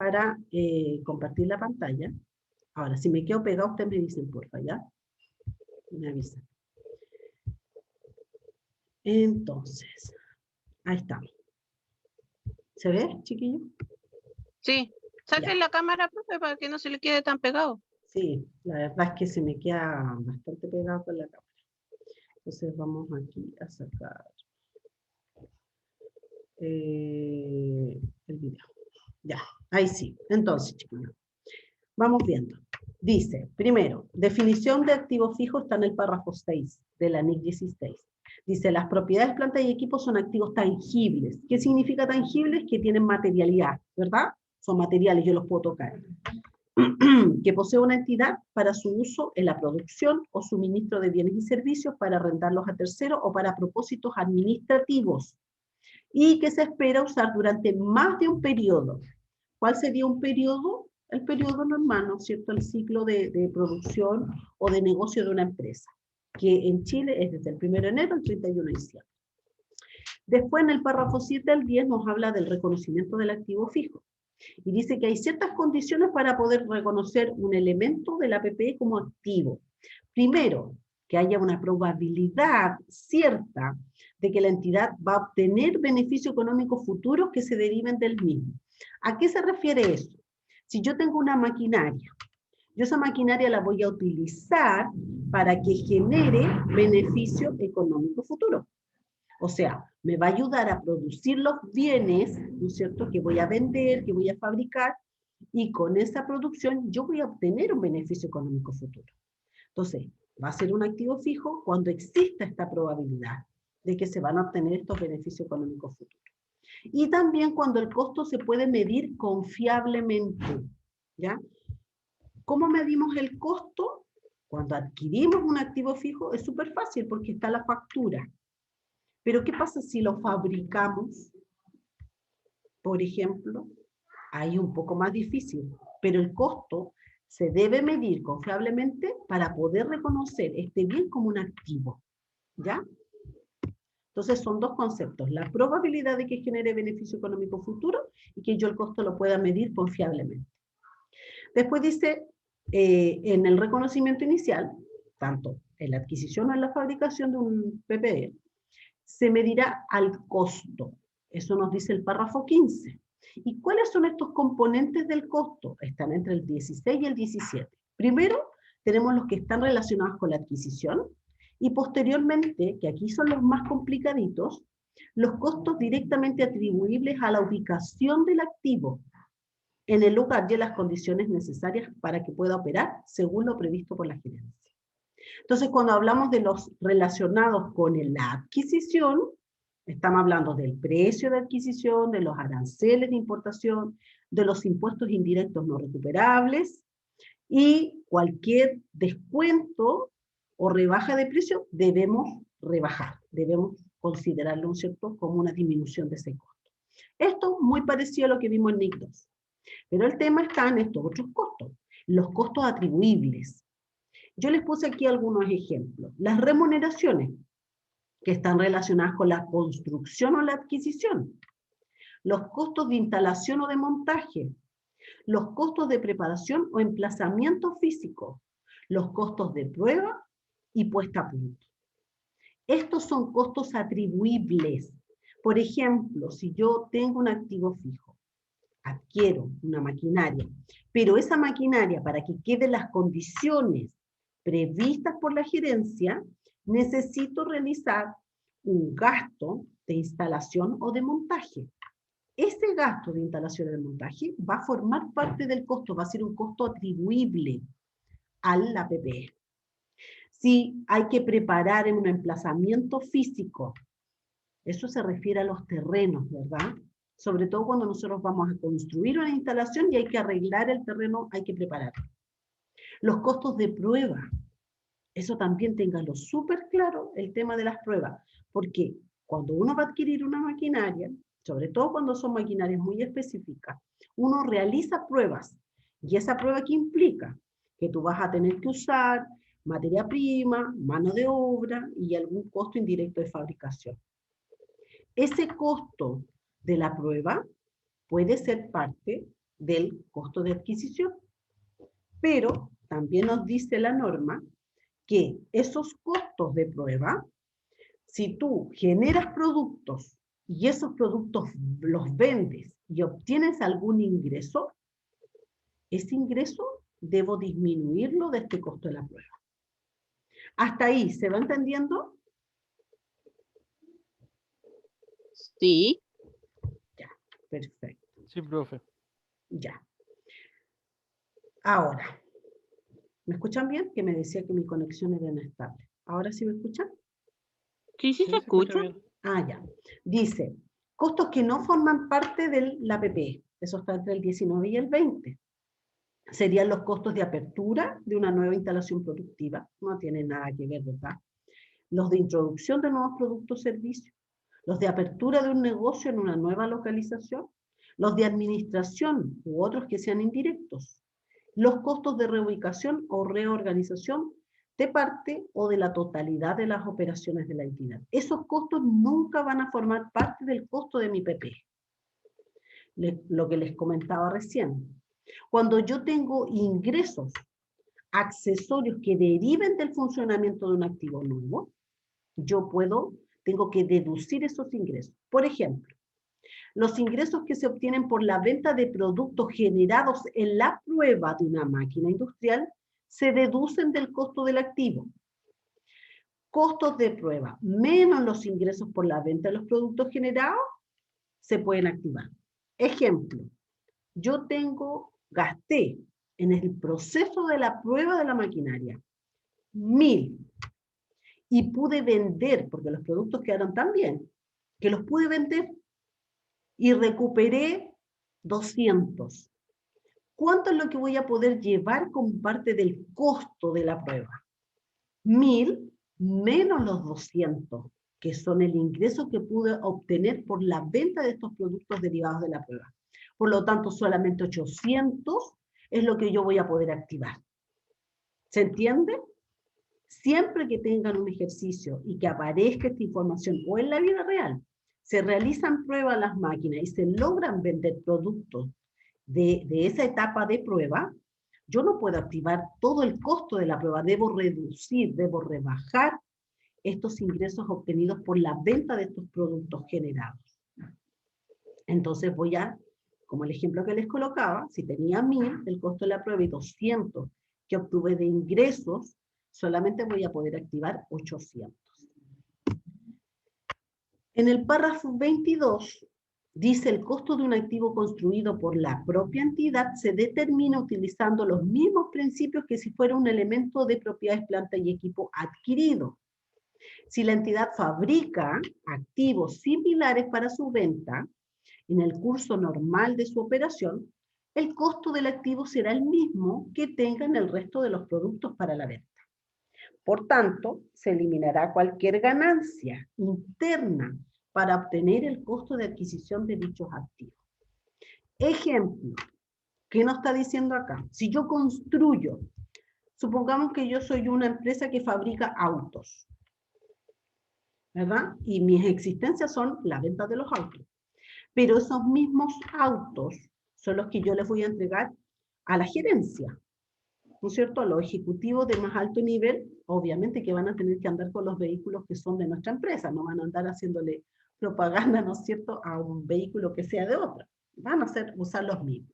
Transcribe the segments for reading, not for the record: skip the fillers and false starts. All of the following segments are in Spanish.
para compartir la pantalla. Ahora, si me quedo pegado, ustedes me dicen, porfa, ¿ya? Me avisan. Entonces, ahí estamos. ¿Se ve, chiquillo? Sí. Saquen la cámara, profe, para que no se le quede tan pegado. Sí, la verdad es que se me queda bastante pegado con la cámara. Entonces vamos aquí a sacar el video. Ya, ahí sí. Entonces, chiquillos, vamos viendo. Dice, primero, definición de activo fijo está en el párrafo 6 de la NIC 16. Dice, las propiedades, plantas y equipos son activos tangibles. ¿Qué significa tangibles? Que tienen materialidad, ¿verdad? Son materiales, yo los puedo tocar. Que posee una entidad para su uso en la producción o suministro de bienes y servicios, para arrendarlos a terceros o para propósitos administrativos, y que se espera usar durante más de un periodo. ¿Cuál sería un periodo? El periodo normal, ¿no es cierto? El ciclo de producción o de negocio de una empresa, que en Chile es desde el 1 de enero al 31 de diciembre. Después, en el párrafo 7 al 10, nos habla del reconocimiento del activo fijo. Y dice que hay ciertas condiciones para poder reconocer un elemento de la PPE como activo. Primero, que haya una probabilidad cierta de que la entidad va a obtener beneficios económicos futuros que se deriven del mismo. ¿A qué se refiere eso? Si yo tengo una maquinaria, yo esa maquinaria la voy a utilizar para que genere beneficio económico futuro. O sea, me va a ayudar a producir los bienes, ¿no es cierto?, que voy a vender, que voy a fabricar, y con esa producción yo voy a obtener un beneficio económico futuro. Entonces, va a ser un activo fijo cuando exista esta probabilidad de que se van a obtener estos beneficios económicos futuros. Y también cuando el costo se puede medir confiablemente, ¿ya? ¿Cómo medimos el costo? Cuando adquirimos un activo fijo es súper fácil porque está la factura. Pero ¿qué pasa si lo fabricamos? Por ejemplo, ahí un poco más difícil, pero el costo se debe medir confiablemente para poder reconocer este bien como un activo, ¿ya? Entonces son dos conceptos, la probabilidad de que genere beneficio económico futuro y que yo el costo lo pueda medir confiablemente. Después dice, en el reconocimiento inicial, tanto en la adquisición o en la fabricación de un PPE, se medirá al costo. Eso nos dice el párrafo 15. ¿Y cuáles son estos componentes del costo? Están entre el 16 y el 17. Primero, tenemos los que están relacionados con la adquisición, y posteriormente, que aquí son los más complicaditos, los costos directamente atribuibles a la ubicación del activo en el lugar y en las condiciones necesarias para que pueda operar según lo previsto por la gerencia. Entonces, cuando hablamos de los relacionados con la adquisición, estamos hablando del precio de adquisición, de los aranceles de importación, de los impuestos indirectos no recuperables, y cualquier descuento o rebaja de precio debemos rebajar, debemos considerarlo, ¿no es cierto?, como una disminución de ese costo. Esto muy parecido a lo que vimos en NIC 2. Pero el tema está en estos otros costos, los costos atribuibles. Yo les puse aquí algunos ejemplos. Las remuneraciones, que están relacionadas con la construcción o la adquisición. Los costos de instalación o de montaje. Los costos de preparación o emplazamiento físico. Los costos de prueba y puesta a punto. Estos son costos atribuibles. Por ejemplo, si yo tengo un activo fijo, adquiero una maquinaria, pero esa maquinaria, para que queden las condiciones previstas por la gerencia, necesito realizar un gasto de instalación o de montaje. Ese gasto de instalación o de montaje va a formar parte del costo, va a ser un costo atribuible a la PPE. Si hay que preparar en un emplazamiento físico, eso se refiere a los terrenos, ¿verdad? Sobre todo cuando nosotros vamos a construir una instalación y hay que arreglar el terreno, hay que prepararlo. Los costos de prueba, eso también ténganlo súper claro, el tema de las pruebas, porque cuando uno va a adquirir una maquinaria, sobre todo cuando son maquinarias muy específicas, uno realiza pruebas, y esa prueba ¿qué implica? Que tú vas a tener que usar materia prima, mano de obra y algún costo indirecto de fabricación. Ese costo de la prueba puede ser parte del costo de adquisición. Pero también nos dice la norma que esos costos de prueba, si tú generas productos y esos productos los vendes y obtienes algún ingreso, ese ingreso debo disminuirlo de este costo de la prueba. ¿Hasta ahí se va entendiendo? Sí. Ya, perfecto. Sí, profe. Ya. Ahora, ¿me escuchan bien? Que me decía que mi conexión era inestable. ¿Ahora sí me escuchan? Sí, sí, se escucha. bien. Ah, ya. Dice, costos que no forman parte de la PPE. Eso está entre el 19 y el 20. Serían los costos de apertura de una nueva instalación productiva. No tiene nada que ver, ¿verdad? Los de introducción de nuevos productos o servicios. Los de apertura de un negocio en una nueva localización. Los de administración u otros que sean indirectos. Los costos de reubicación o reorganización de parte o de la totalidad de las operaciones de la entidad. Esos costos nunca van a formar parte del costo de mi PP. Lo que les comentaba recién. Cuando yo tengo ingresos accesorios que deriven del funcionamiento de un activo nuevo, yo tengo que deducir esos ingresos. Por ejemplo, los ingresos que se obtienen por la venta de productos generados en la prueba de una máquina industrial se deducen del costo del activo. Costos de prueba menos los ingresos por la venta de los productos generados se pueden activar. Ejemplo, yo gasté en el proceso de la prueba de la maquinaria 1.000 y pude vender, porque los productos quedaron tan bien, que los pude vender y recuperé 200. ¿Cuánto es lo que voy a poder llevar como parte del costo de la prueba? 1.000 menos los 200, que son el ingreso que pude obtener por la venta de estos productos derivados de la prueba. Por lo tanto, solamente 800 es lo que yo voy a poder activar. ¿Se entiende? Siempre que tengan un ejercicio y que aparezca esta información o en la vida real, se realizan pruebas a las máquinas y se logran vender productos de esa etapa de prueba, yo no puedo activar todo el costo de la prueba, debo reducir, debo rebajar estos ingresos obtenidos por la venta de estos productos generados. Entonces voy a, como el ejemplo que les colocaba, si tenía 1.000 el costo de la prueba y 200 que obtuve de ingresos, solamente voy a poder activar 800. En el párrafo 22 dice el costo de un activo construido por la propia entidad se determina utilizando los mismos principios que si fuera un elemento de propiedades, planta y equipo adquirido. Si la entidad fabrica activos similares para su venta, en el curso normal de su operación, el costo del activo será el mismo que tengan el resto de los productos para la venta. Por tanto, se eliminará cualquier ganancia interna para obtener el costo de adquisición de dichos activos. Ejemplo, ¿qué nos está diciendo acá? Si yo construyo, supongamos que yo soy una empresa que fabrica autos, ¿verdad? Y mis existencias son la venta de los autos. Pero esos mismos autos son los que yo les voy a entregar a la gerencia, ¿no es cierto? A los ejecutivos de más alto nivel, obviamente que van a tener que andar con los vehículos que son de nuestra empresa, no van a andar haciéndole propaganda, ¿no es cierto?, a un vehículo que sea de otra. Van a usar los mismos.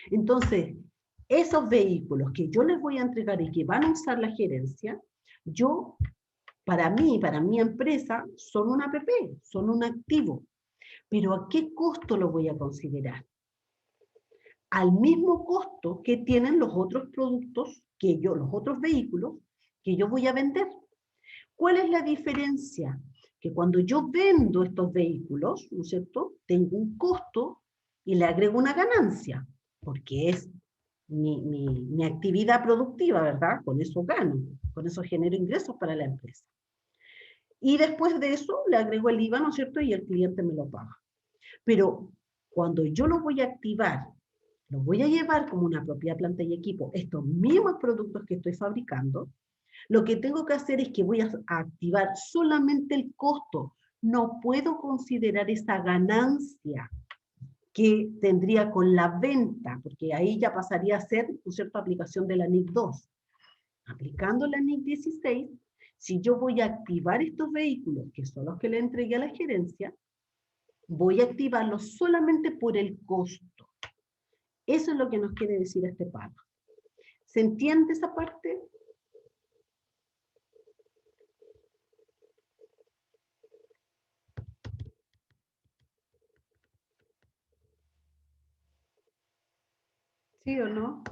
Entonces, esos vehículos que yo les voy a entregar y que van a usar la gerencia, para mi empresa, son una APP, son un activo. Pero ¿a qué costo lo voy a considerar? Al mismo costo que tienen los otros productos, los otros vehículos que yo voy a vender. ¿Cuál es la diferencia? Que cuando yo vendo estos vehículos, ¿no es cierto?, tengo un costo y le agrego una ganancia, porque es mi actividad productiva, ¿verdad? Con eso gano, con eso genero ingresos para la empresa. Y después de eso le agrego el IVA, ¿no es cierto?, y el cliente me lo paga. Pero cuando yo lo voy a activar, lo voy a llevar como una propiedad, planta y equipo, estos mismos productos que estoy fabricando, lo que tengo que hacer es que voy a activar solamente el costo. No puedo considerar esa ganancia que tendría con la venta, porque ahí ya pasaría a ser, ¿no es cierto?, aplicación de la NIC 2. Aplicando la NIC 16, si yo voy a activar estos vehículos, que son los que le entregué a la gerencia, voy a activarlos solamente por el costo. Eso es lo que nos quiere decir este párrafo. ¿Se entiende esa parte? ¿Sí o no?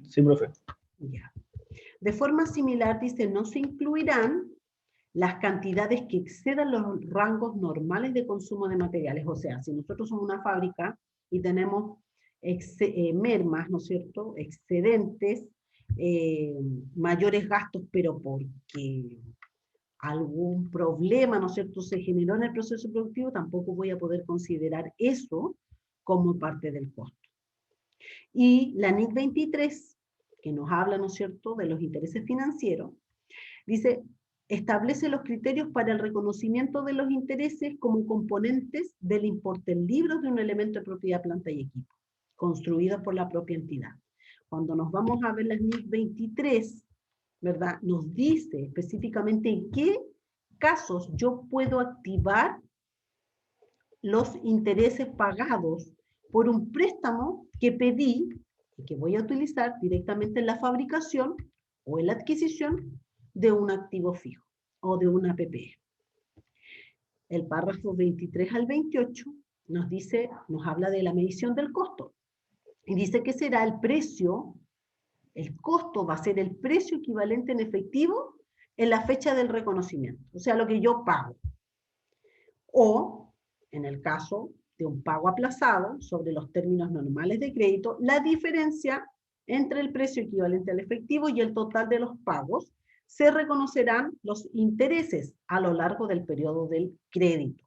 Sí, profe. Ya. De forma similar, dice, no se incluirán las cantidades que excedan los rangos normales de consumo de materiales. O sea, si nosotros somos una fábrica y tenemos mermas, ¿no es cierto?, excedentes, mayores gastos, pero porque algún problema, ¿no es cierto?, se generó en el proceso productivo, tampoco voy a poder considerar eso como parte del costo. Y la NIC 23, que nos habla, ¿no es cierto?, de los intereses financieros, dice, establece los criterios para el reconocimiento de los intereses como componentes del importe en libros de un elemento de propiedad, planta y equipo, construido por la propia entidad. Cuando nos vamos a ver las NIC 23, ¿verdad?, nos dice específicamente en qué casos yo puedo activar los intereses pagados por un préstamo que pedí y que voy a utilizar directamente en la fabricación o en la adquisición de un activo fijo o de una PPE. El párrafo 23 al 28 nos dice, nos habla de la medición del costo y dice que será el precio, el costo va a ser el precio equivalente en efectivo en la fecha del reconocimiento, o sea, lo que yo pago. O, en el caso de un pago aplazado sobre los términos normales de crédito, la diferencia entre el precio equivalente al efectivo y el total de los pagos, se reconocerán los intereses a lo largo del periodo del crédito,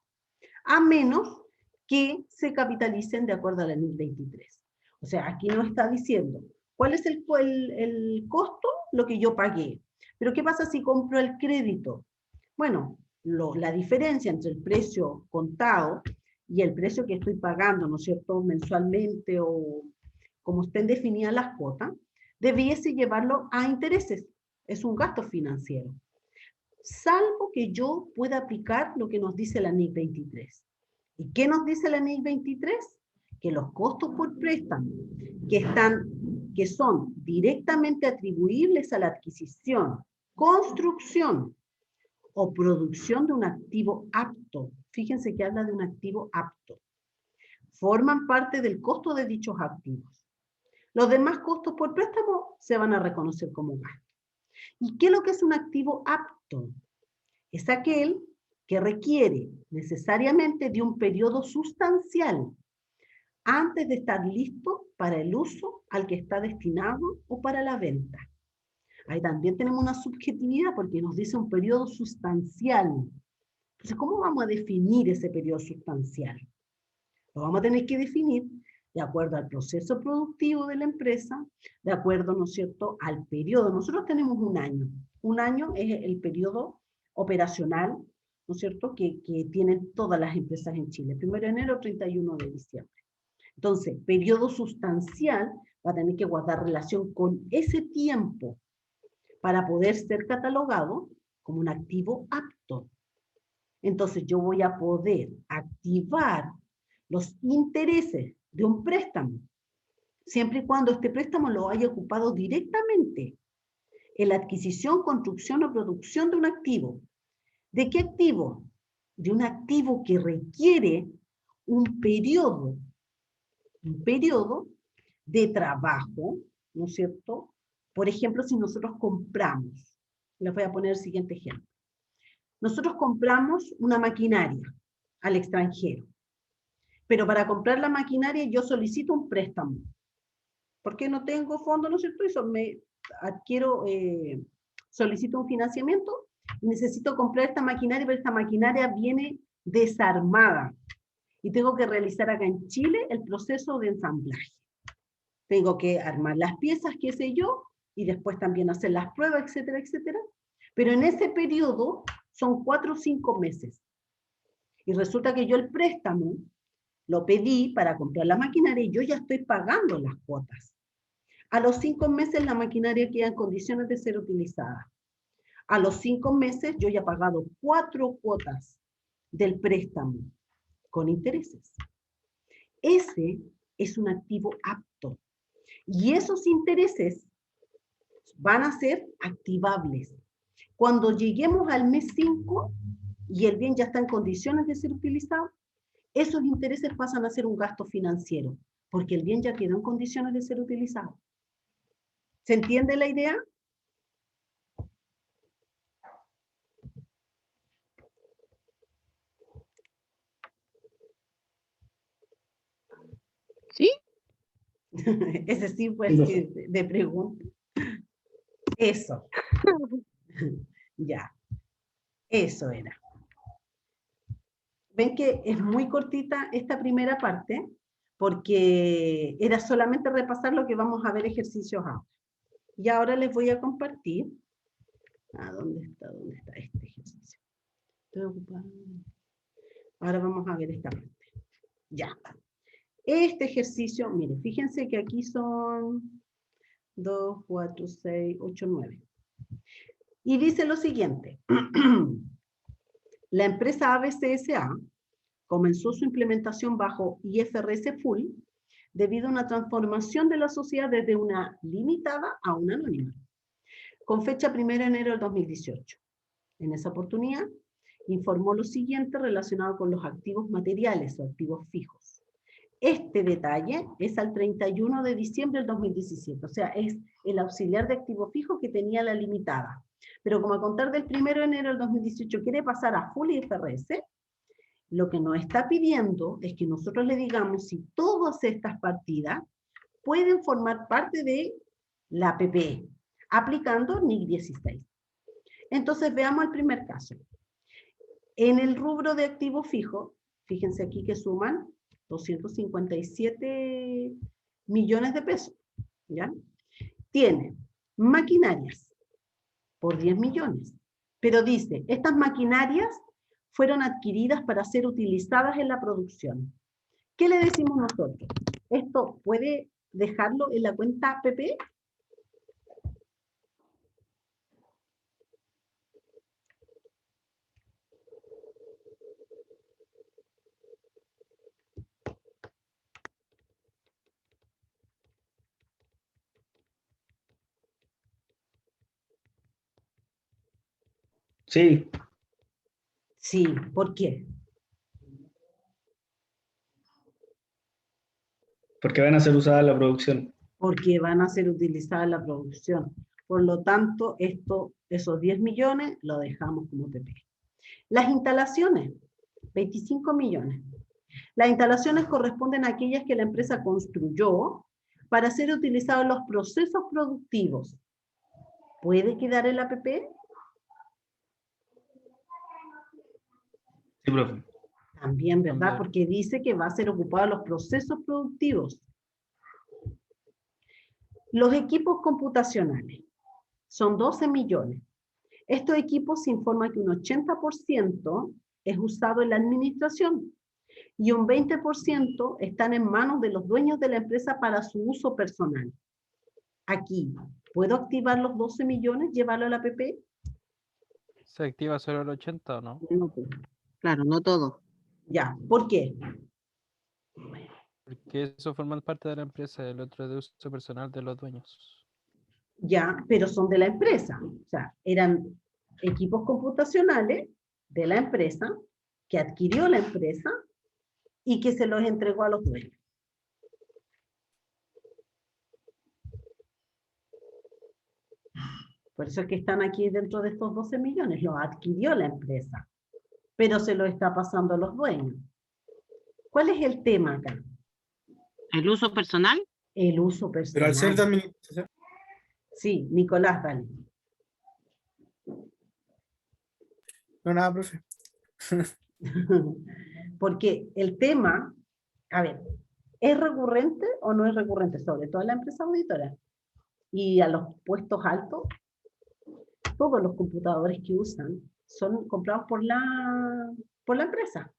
a menos que se capitalicen de acuerdo a la NIC 23. O sea, aquí nos está diciendo, ¿cuál es el costo? Lo que yo pagué. Pero ¿qué pasa si compro el crédito? Bueno, la diferencia entre el precio contado y el precio que estoy pagando, ¿no es cierto?, mensualmente o como estén definidas las cuotas, debiese llevarlo a intereses. Es un gasto financiero. Salvo que yo pueda aplicar lo que nos dice la NIC 23. ¿Y qué nos dice la NIC 23? Que los costos por préstamo que son directamente atribuibles a la adquisición, construcción o producción de un activo apto. Fíjense que habla de un activo apto. Forman parte del costo de dichos activos. Los demás costos por préstamo se van a reconocer como gasto. ¿Y qué es lo que es un activo apto? Es aquel que requiere necesariamente de un periodo sustancial antes de estar listo para el uso al que está destinado o para la venta. Ahí también tenemos una subjetividad porque nos dice un periodo sustancial. Entonces, ¿cómo vamos a definir ese periodo sustancial? Lo vamos a tener que definir de acuerdo al proceso productivo de la empresa, de acuerdo, ¿no es cierto?, al periodo. Nosotros tenemos un año. Un año es el periodo operacional, ¿no es cierto?, que tienen todas las empresas en Chile. 1 de enero, 31 de diciembre. Entonces, periodo sustancial va a tener que guardar relación con ese tiempo para poder ser catalogado como un activo apto. Entonces, yo voy a poder activar los intereses de un préstamo, siempre y cuando este préstamo lo haya ocupado directamente en la adquisición, construcción o producción de un activo. ¿De qué activo? De un activo que requiere un periodo de trabajo, ¿no es cierto? Por ejemplo, si nosotros compramos, les voy a poner el siguiente ejemplo. Nosotros compramos una maquinaria al extranjero, pero para comprar la maquinaria yo solicito un préstamo, porque no tengo fondo, ¿no es cierto? Eso solicito un financiamiento y necesito comprar esta maquinaria, pero esta maquinaria viene desarmada y tengo que realizar acá en Chile el proceso de ensamblaje. Tengo que armar las piezas, qué sé yo, y después también hacer las pruebas, etcétera, etcétera. Pero en ese periodo son 4 o 5 meses. Y resulta que yo el préstamo lo pedí para comprar la maquinaria y yo ya estoy pagando las cuotas. A los 5 meses la maquinaria queda en condiciones de ser utilizada. A los 5 meses yo ya he pagado 4 cuotas del préstamo con intereses. Ese es un activo apto. Y esos intereses van a ser activables. Cuando lleguemos al mes 5 y el bien ya está en condiciones de ser utilizado, esos intereses pasan a ser un gasto financiero, porque el bien ya quedó en condiciones de ser utilizado. ¿Se entiende la idea? ¿Sí? Ese sí fue Sí, así de pregunta. Eso. Ya. Eso era. Ven que es muy cortita esta primera parte, porque era solamente repasar lo que vamos a ver ejercicios ahora. Y ahora les voy a compartir. ¿Dónde está este ejercicio? Estoy ocupada. Ahora vamos a ver esta parte. Ya. Este ejercicio, miren, fíjense que aquí son 2, 4, 6, 8, 9. Y dice lo siguiente. La empresa ABCSA comenzó su implementación bajo IFRS Full debido a una transformación de la sociedad desde una limitada a una anónima, con fecha 1 de enero del 2018. En esa oportunidad, informó lo siguiente relacionado con los activos materiales o activos fijos. Este detalle es al 31 de diciembre del 2017, o sea, es el auxiliar de activo fijo que tenía la limitada. Pero como a contar del 1 de enero del 2018 quiere pasar a Full IFRS, lo que nos está pidiendo es que nosotros le digamos si todas estas partidas pueden formar parte de la PPE, aplicando NIC 16. Entonces veamos el primer caso. En el rubro de activo fijo, fíjense aquí que suman 257 millones de pesos, ¿ya? Tiene maquinarias por 10 millones, pero dice, estas maquinarias fueron adquiridas para ser utilizadas en la producción. ¿Qué le decimos nosotros? ¿Esto puede dejarlo en la cuenta PP? Sí, Sí, ¿por qué? porque van a ser usadas en la producción. Porque van a ser utilizadas en la producción. Por lo tanto, esos 10 millones lo dejamos como PP. Las instalaciones, 25 millones. Las instalaciones corresponden a aquellas que la empresa construyó para ser utilizadas en los procesos productivos. ¿Puede quedar el APP? Sí, profe. También, ¿verdad? También. Porque dice que va a ser ocupado en los procesos productivos. Los equipos computacionales son 12 millones. Estos equipos se informa que un 80% es usado en la administración y un 20% están en manos de los dueños de la empresa para su uso personal. Aquí, ¿puedo activar los 12 millones, llevarlo a la APP? ¿Se activa solo el 80 o no? No, pues, claro, no todo. Ya, ¿por qué? Porque eso forma parte de la empresa, el otro de uso personal de los dueños. Ya, pero son de la empresa. O sea, eran equipos computacionales de la empresa, que adquirió la empresa y que se los entregó a los dueños. Por eso es que están aquí dentro de estos 12 millones. Los adquirió la empresa, pero se los está pasando a los dueños. ¿Cuál es el tema acá? ¿El uso personal? El uso Pero al ser de personal. administración, Sí, Nicolás, dale. no nada, profe. Porque el tema, a ver, ¿es recurrente o no es recurrente? Sobre todo en la empresa auditora. Y a los puestos altos, todos los computadores que usan son comprados por la empresa.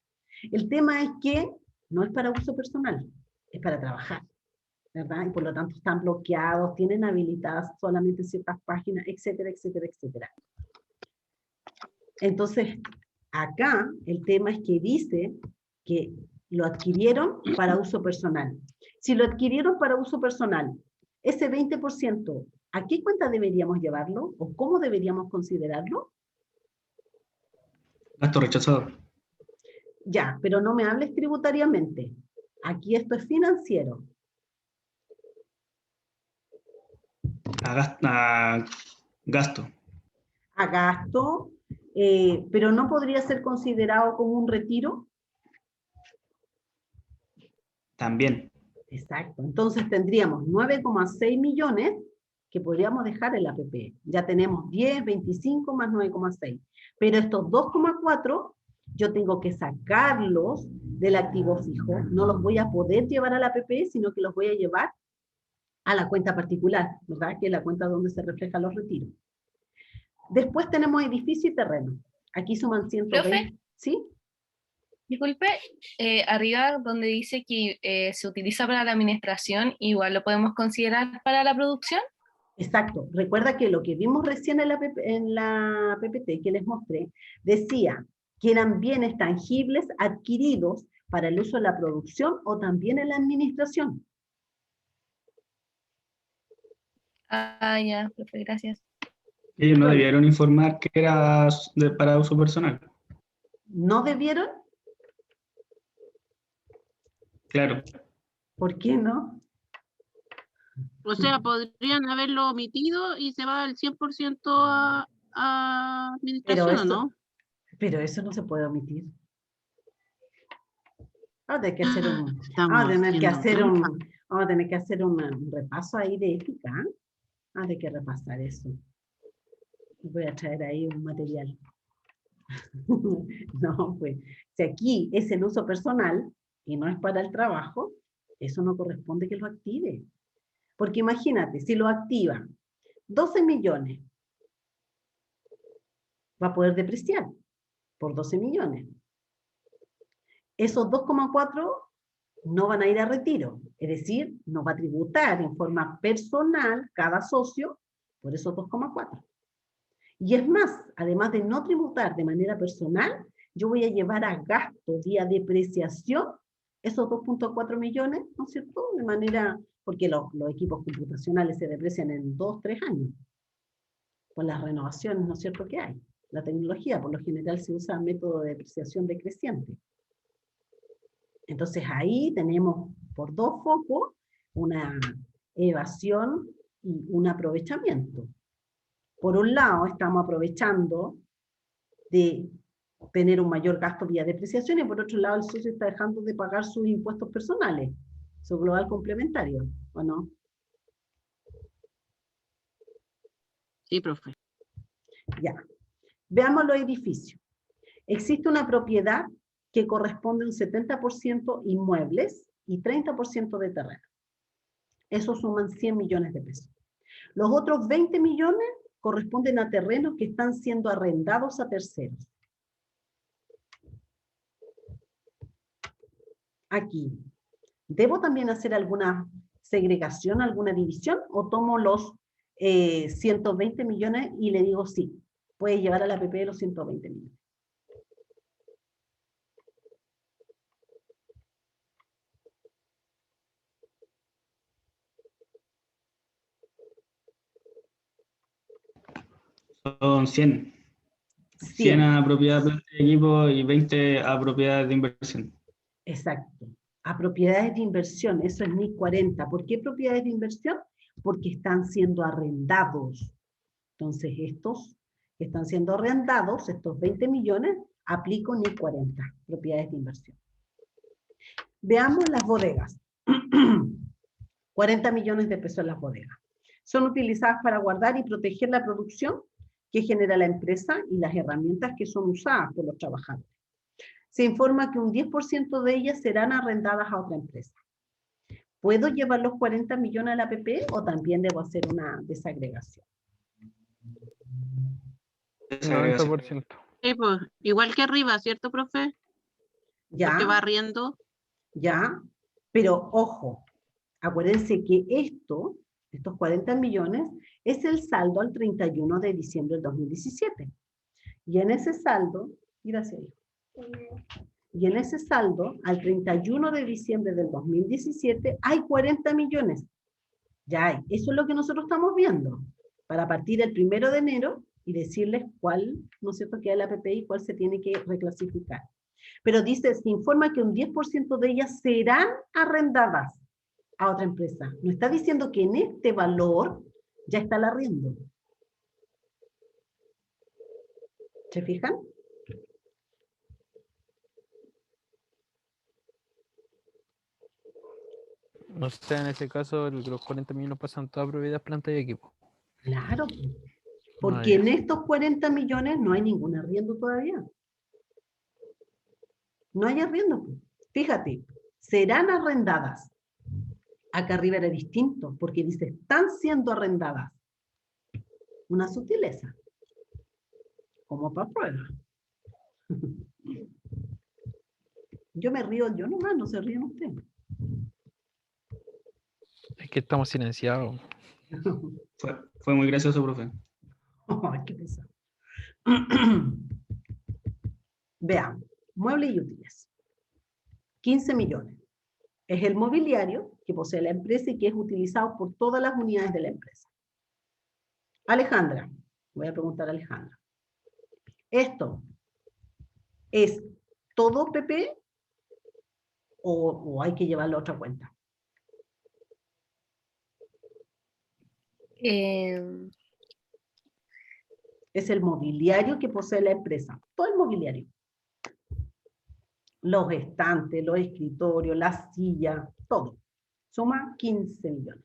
El tema es que no es para uso personal, es para trabajar, ¿verdad? Y por lo tanto están bloqueados, tienen habilitadas solamente ciertas páginas, etcétera, etcétera, etcétera. Entonces, acá el tema es que dice que lo adquirieron para uso personal. Si lo adquirieron para uso personal, ese 20%, ¿a qué cuenta deberíamos llevarlo? ¿O cómo deberíamos considerarlo? Gasto rechazado. Ya, pero no me hables tributariamente. Aquí esto es financiero. A gasto. A gasto, pero no podría ser considerado como un retiro. También. Exacto. Entonces tendríamos 9,6 millones que podríamos dejar en la APP. Ya tenemos 10, 25 más 9,6. Pero estos 2,4 yo tengo que sacarlos del activo fijo. No los voy a poder llevar a la APP, sino que los voy a llevar a la cuenta particular, ¿verdad? Que es la cuenta donde se reflejan los retiros. Después tenemos edificio y terreno. Aquí suman 120. ¿Profe? ¿Sí? Disculpe, arriba donde dice que se utiliza para la administración, igual lo podemos considerar para la producción. Exacto. Recuerda que lo que vimos recién en la PPT que les mostré, decía que eran bienes tangibles adquiridos para el uso de la producción o también en la administración. Ah, ya, profe, gracias. Ellos no debieron informar que era para uso personal. ¿No debieron? Claro. ¿Por qué no? O sea, podrían haberlo omitido y se va el 100% a administración, ¿o no? Pero eso no se puede omitir. Vamos a tener que hacer Estamos vamos a tener que hacer un repaso ahí de ética. Vamos a tener que repasar eso. Voy a traer ahí un material. No, pues, si aquí es el uso personal y no es para el trabajo, eso no corresponde que lo active. Porque imagínate, si lo activan 12 millones, va a poder depreciar por 12 millones. Esos 2,4 no van a ir a retiro, es decir, no va a tributar en forma personal cada socio por esos 2,4. Y es más, además de no tributar de manera personal, yo voy a llevar a gasto vía depreciación esos 2,4 millones, ¿no es cierto? De manera, porque los equipos computacionales se deprecian en 2, 3 años, por las renovaciones, ¿no es cierto?, que hay. La tecnología, por lo general, se usa método de depreciación decreciente. Entonces ahí tenemos por dos focos una evasión y un aprovechamiento. Por un lado, estamos aprovechando de tener un mayor gasto vía depreciación y por otro lado el socio está dejando de pagar sus impuestos personales, su global complementario, ¿o no? Sí, profe. Ya. Veamos los edificios. Existe una propiedad que corresponde a un 70% inmuebles y 30% de terreno. Eso suman 100 millones de pesos. Los otros 20 millones corresponden a terrenos que están siendo arrendados a terceros. Aquí. ¿Debo también hacer alguna segregación, alguna división? ¿O tomo los 120 millones y le digo sí? Puede llevar a la APP los 120 millones. Son 100. 100 a propiedad de equipo y 20 a propiedades de inversión. Exacto. A propiedades de inversión, eso es NIC 40. ¿Por qué propiedades de inversión? Porque están siendo arrendados. Entonces, estos que están siendo arrendados, estos 20 millones, aplico NIC 40, propiedades de inversión. Veamos las bodegas. 40 millones de pesos en las bodegas. Son utilizadas para guardar y proteger la producción que genera la empresa y las herramientas que son usadas por los trabajadores. Se informa que un 10% de ellas serán arrendadas a otra empresa. ¿Puedo llevar los 40 millones a la APP o también debo hacer una desagregación? 90%. Sí, pues, igual que arriba, ¿cierto, profe? Porque va ¿Ya? arriendo. ¿Ya? Pero ojo, acuérdense que estos 40 millones, es el saldo al 31 de diciembre del 2017. Y en ese saldo, gracias, y en ese saldo, al 31 de diciembre del 2017, hay 40 millones. Ya hay. Eso es lo que nosotros estamos viendo. Para partir el 1 de enero y decirles cuál, ¿no es cierto?, queda el APP y cuál se tiene que reclasificar. Pero dice, se informa que un 10% de ellas serán arrendadas a otra empresa. No está diciendo que en este valor ya está el arriendo. ¿Se fijan? O sea, en ese caso, los 40 millones pasan toda propiedad, planta y equipo. Claro, Ah, porque ya. en estos 40 millones no hay ningún arriendo todavía. No hay arriendo. Fíjate, serán arrendadas. Acá arriba era distinto, porque dice, están siendo arrendadas. Una sutileza. Como para prueba. Yo me río, yo nomás, no se ríen ustedes. Es que estamos silenciados. Fue muy gracioso, profe. Ay, qué pesado. Veamos, muebles y útiles. 15 millones. Es el mobiliario que posee la empresa y que es utilizado por todas las unidades de la empresa. Alejandra, voy a preguntar a Alejandra. ¿Esto es todo PP o hay que llevarlo a otra cuenta? Es el mobiliario que posee la empresa. Todo el mobiliario. Los estantes, los escritorios, las sillas, todo. Suma 15 millones.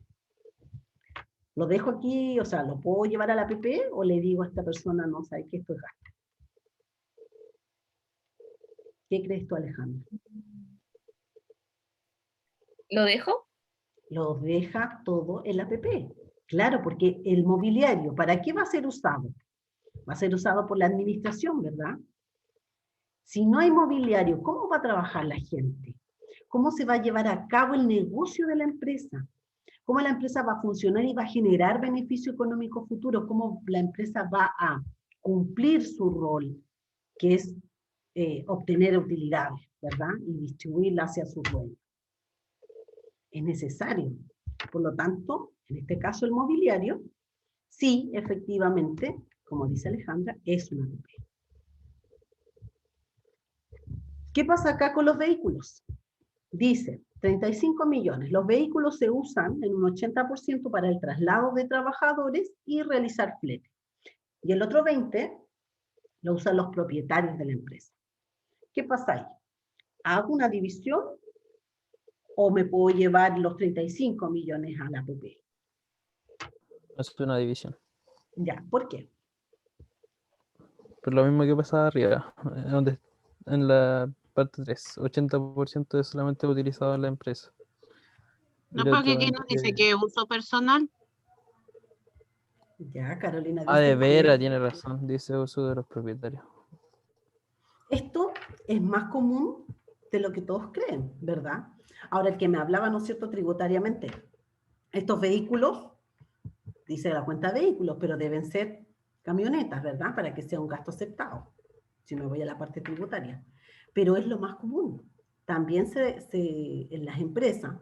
¿Lo dejo aquí, o sea, lo puedo llevar a la PP o le digo a esta persona, no, sabe que esto es gasto? ¿Qué crees tú, Alejandro? ¿Lo dejo? Lo deja todo en la PP. Claro, porque el mobiliario, ¿para qué va a ser usado? Va a ser usado por la administración, ¿verdad? Si no hay mobiliario, ¿cómo va a trabajar la gente? ¿Cómo se va a llevar a cabo el negocio de la empresa? ¿Cómo la empresa va a funcionar y va a generar beneficio económico futuro? ¿Cómo la empresa va a cumplir su rol, que es obtener utilidades, ¿verdad? Y distribuirla hacia su dueño. Es necesario. Por lo tanto, en este caso el mobiliario, sí, efectivamente, como dice Alejandra, es una APP. ¿Qué pasa acá con los vehículos? Dice, 35 millones. Los vehículos se usan en un 80% para el traslado de trabajadores y realizar flete. Y el otro 20% lo usan los propietarios de la empresa. ¿Qué pasa ahí? ¿Hago una división o me puedo llevar los 35 millones a la APP? Es una división. Ya, ¿por qué? Pero lo mismo que pasaba arriba, en la parte 3, 80% es solamente utilizado en la empresa. Y No, el porque otro aquí 20... nos dice que es uso personal. Ya, Carolina Ah, de dice veras, que tiene razón, dice uso de los propietarios. esto es más común de lo que todos creen, ¿verdad? Ahora, el que me hablaba, ¿no es cierto?, tributariamente. Estos vehículos, dice la cuenta de vehículos, pero deben ser camionetas, ¿verdad? Para que sea un gasto aceptado, si me voy a la parte tributaria. Pero es lo más común. También en las empresas,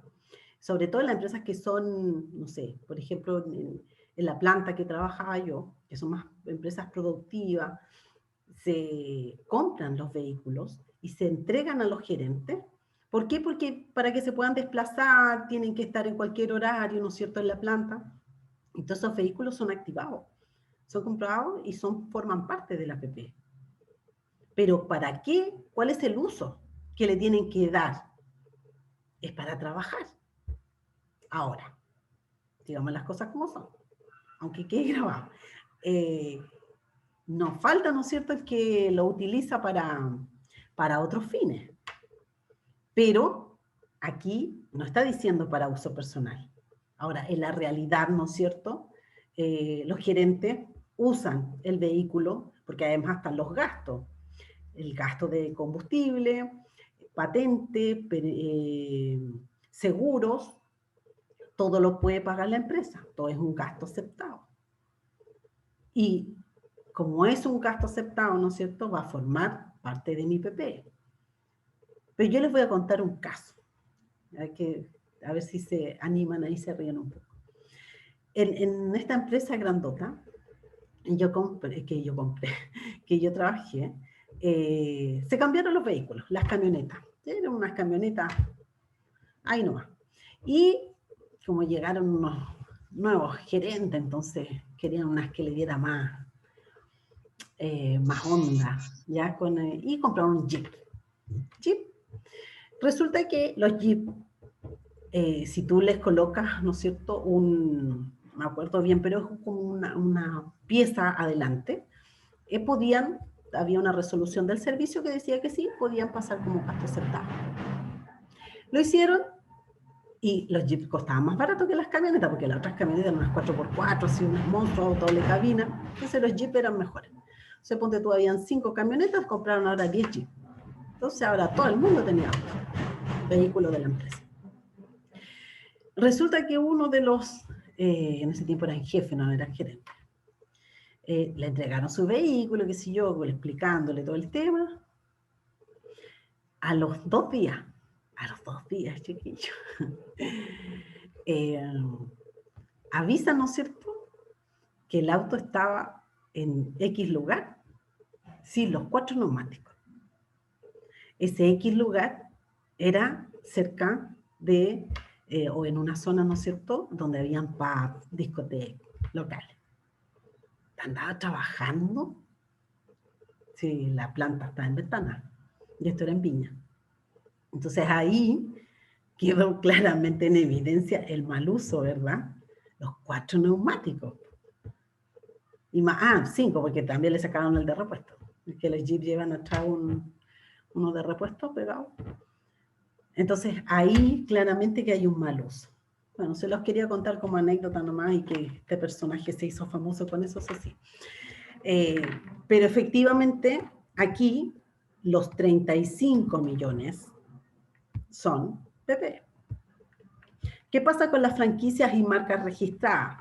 sobre todo en las empresas que son, no sé, por ejemplo, en la planta que trabajaba yo, que son más empresas productivas, se compran los vehículos y se entregan a los gerentes. ¿Por qué? Porque para que se puedan desplazar, tienen que estar en cualquier horario, ¿no es cierto?, en la planta. Entonces, esos vehículos son activados, son comprados y forman parte de la APP. Pero ¿para qué? ¿Cuál es el uso que le tienen que dar? Es para trabajar. Ahora, digamos las cosas como son, aunque quede grabado. Nos falta, ¿no es cierto?, el que lo utiliza para otros fines. Pero aquí no está diciendo para uso personal. Ahora, en la realidad, ¿no es cierto?, los gerentes usan el vehículo porque además están los gastos. El gasto de combustible, patente, seguros, todo lo puede pagar la empresa, todo es un gasto aceptado. Y como es un gasto aceptado, ¿no es cierto?, va a formar parte de mi PP. Pero yo les voy a contar un caso, a ver si se animan ahí, se ríen un poco. En esta empresa grandota, que yo trabajé, se cambiaron los vehículos, las camionetas. Eran unas camionetas, ahí nomás. Y como llegaron unos nuevos gerentes, entonces querían unas que le diera más onda, ¿ya? Y compraron un Jeep. Resulta que los Jeep, si tú les colocas, ¿no es cierto?, no me acuerdo bien, pero es como una pieza adelante, había una resolución del servicio que decía que sí, podían pasar como gasto aceptado. Lo hicieron y los Jeep costaban más barato que las camionetas, porque las otras camionetas eran unas 4x4, así unos monstruos, doble cabina, entonces los Jeep eran mejores. Se ponte tú, habían 5 camionetas, compraron ahora 10 Jeep. Entonces ahora todo el mundo tenía vehículos de la empresa. Resulta que uno de los, en ese tiempo eran jefes, no eran gerentes, le entregaron su vehículo, qué sé yo, explicándole todo el tema. A los 2 días, chiquillos, avisan, ¿no es cierto?, que el auto estaba en X lugar, sí, los 4 neumáticos. Ese X lugar era cerca de, o en una zona, ¿no es cierto?, donde habían pubs, discotecas, locales. Andaba trabajando, sí, la planta está en Ventana, y esto era en Viña. Entonces ahí quedó claramente en evidencia el mal uso, ¿verdad? Los 4 neumáticos. Y más, 5, porque también le sacaron el de repuesto. Es que los Jeep llevan atrás uno de repuesto pegado. Entonces ahí claramente que hay un mal uso. Bueno, se los quería contar como anécdota nomás y que este personaje se hizo famoso con eso, sí. Pero efectivamente aquí los 35 millones son PP. ¿Qué pasa con las franquicias y marcas registradas?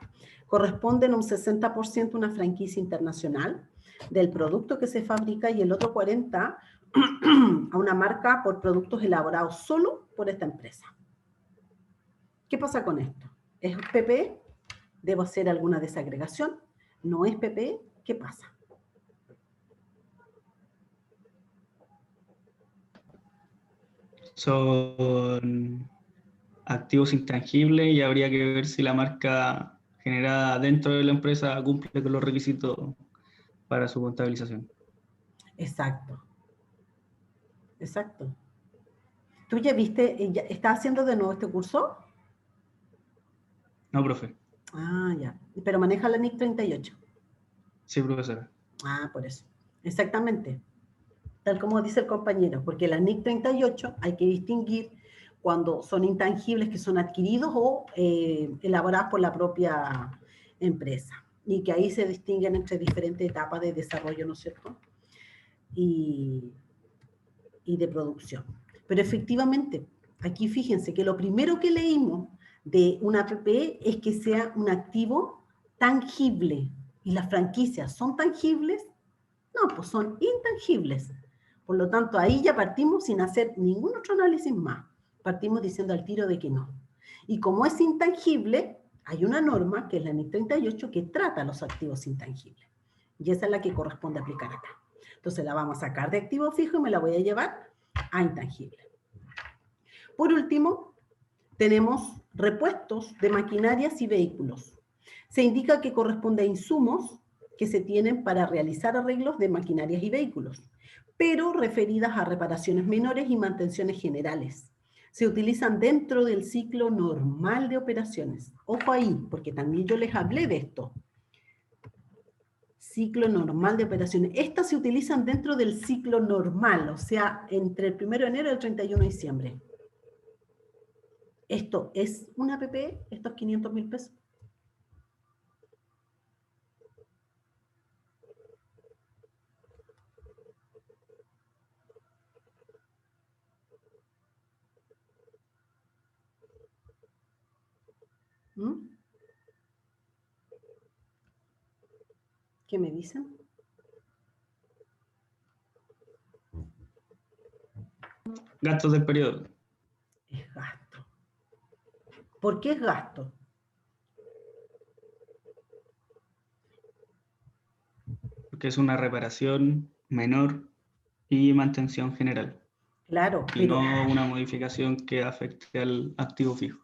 Corresponden un 60% a una franquicia internacional del producto que se fabrica y el otro 40% a una marca por productos elaborados solo por esta empresa. ¿Qué pasa con esto? ¿Es PP? ¿Debo hacer alguna desagregación? ¿No es PP? ¿Qué pasa? Son activos intangibles y habría que ver si la marca generada dentro de la empresa cumple con los requisitos para su contabilización. Exacto. Exacto. ¿Tú ya viste, estás haciendo de nuevo este curso? No, profe. Ah, ya. Pero maneja la NIC 38. Sí, profesora. Ah, por eso. Exactamente. Tal como dice el compañero, porque la NIC 38 hay que distinguir cuando son intangibles que son adquiridos o elaborados por la propia empresa. Y que ahí se distinguen entre diferentes etapas de desarrollo, ¿no es cierto? Y de producción. Pero efectivamente, aquí fíjense que lo primero que leímos de una APP es que sea un activo tangible. ¿Y las franquicias son tangibles? No, pues son intangibles. Por lo tanto, ahí ya partimos sin hacer ningún otro análisis más. Partimos diciendo al tiro de que no. Y como es intangible, hay una norma, que es la NIC 38, que trata los activos intangibles. Y esa es la que corresponde aplicar acá. Entonces la vamos a sacar de activo fijo y me la voy a llevar a intangible. Por último, tenemos repuestos de maquinarias y vehículos. Se indica que corresponde a insumos que se tienen para realizar arreglos de maquinarias y vehículos, pero referidas a reparaciones menores y mantenciones generales. Se utilizan dentro del ciclo normal de operaciones. Ojo ahí, porque también yo les hablé de esto. Ciclo normal de operaciones. Estas se utilizan dentro del ciclo normal, o sea, entre el 1 de enero y el 31 de diciembre. ¿Esto es una APP? ¿Estos 500.000 pesos? ¿Mm? ¿Qué me dicen? Gastos del periodo. Es gasto. ¿Por qué es gasto? Porque es una reparación menor y mantención general, Claro, y pero no una modificación que afecte al activo fijo.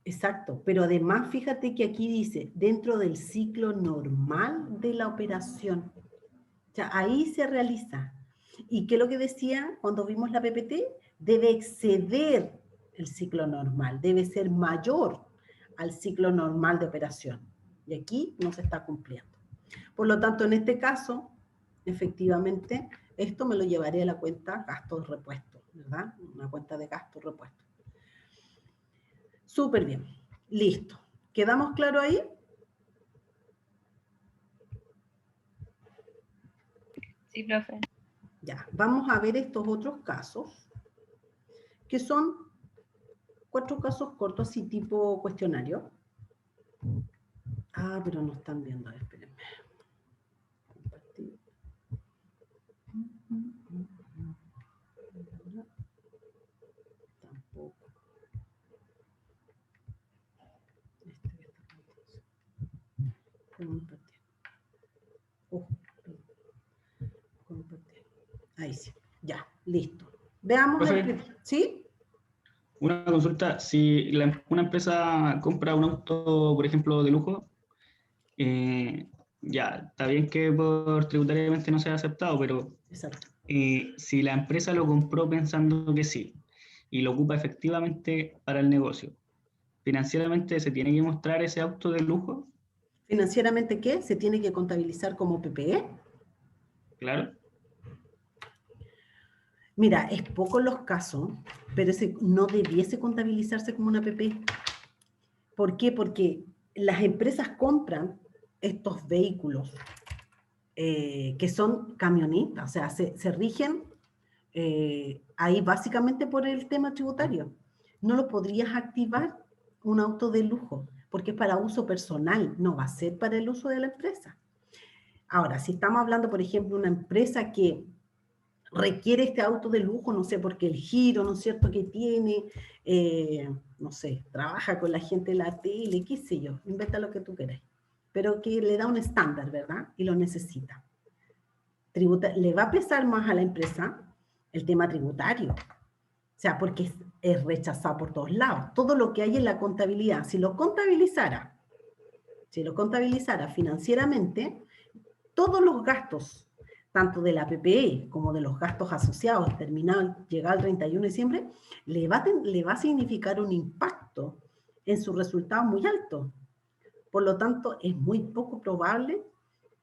exacto, pero además fíjate que aquí dice, dentro del ciclo normal de la operación. O sea, ahí se realiza. ¿Y qué es lo que decía cuando vimos la PPT? Debe exceder el ciclo normal, debe ser mayor al ciclo normal de operación. Y aquí no se está cumpliendo. Por lo tanto, en este caso, efectivamente, esto me lo llevaré a la cuenta gastos repuestos, ¿verdad? Una cuenta de gastos repuestos. Súper bien. Listo. ¿Quedamos claro ahí? Sí, profe. Ya. Vamos a ver estos otros casos, que son 4 casos cortos, así tipo cuestionario. Ah, pero no están viendo. A ver, espérenme. Compartir. Tampoco. Compartir. Compartir. Ahí sí. Ya, listo. Veamos Profe, ¿sí? una consulta, si una empresa compra un auto, por ejemplo, de lujo, ya, está bien que por tributariamente no sea aceptado, pero Exacto. si la empresa lo compró pensando que sí, y lo ocupa efectivamente para el negocio, ¿financieramente se tiene que mostrar ese auto de lujo? ¿Financieramente qué? ¿Se tiene que contabilizar como PPE? Claro. Mira, es poco los casos, pero ese no debiese contabilizarse como una PPE. ¿Por qué? Porque las empresas compran estos vehículos que son camionetas, o sea, se rigen ahí básicamente por el tema tributario. No lo podrías activar un auto de lujo, porque es para uso personal, no va a ser para el uso de la empresa. Ahora, si estamos hablando, por ejemplo, de una empresa que requiere este auto de lujo, no sé, porque el giro, ¿no es cierto?, que tiene, no sé, trabaja con la gente de la tele, qué sé yo, inventa lo que tú quieras, pero que le da un estándar, ¿verdad? Y lo necesita. Le va a pesar más a la empresa el tema tributario, o sea, porque es rechazado por todos lados. Todo lo que hay en la contabilidad, si lo contabilizara financieramente, todos los gastos, tanto de la PPE como de los gastos asociados, llegado al 31 de diciembre, le va a significar un impacto en su resultado muy alto. Por lo tanto, es muy poco probable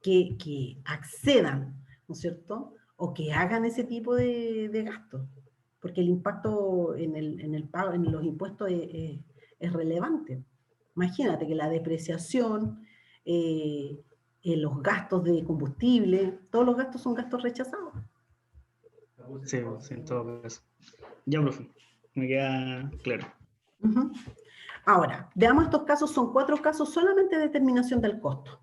que accedan, ¿no es cierto? O que hagan ese tipo de gastos, porque el impacto en el pago, en los impuestos es relevante. Imagínate que la depreciación, los gastos de combustible, todos los gastos son gastos rechazados. Sí, sí, en todo caso. Ya, profe, me queda claro. Uh-huh. Ahora, veamos estos casos, son 4 casos solamente de determinación del costo.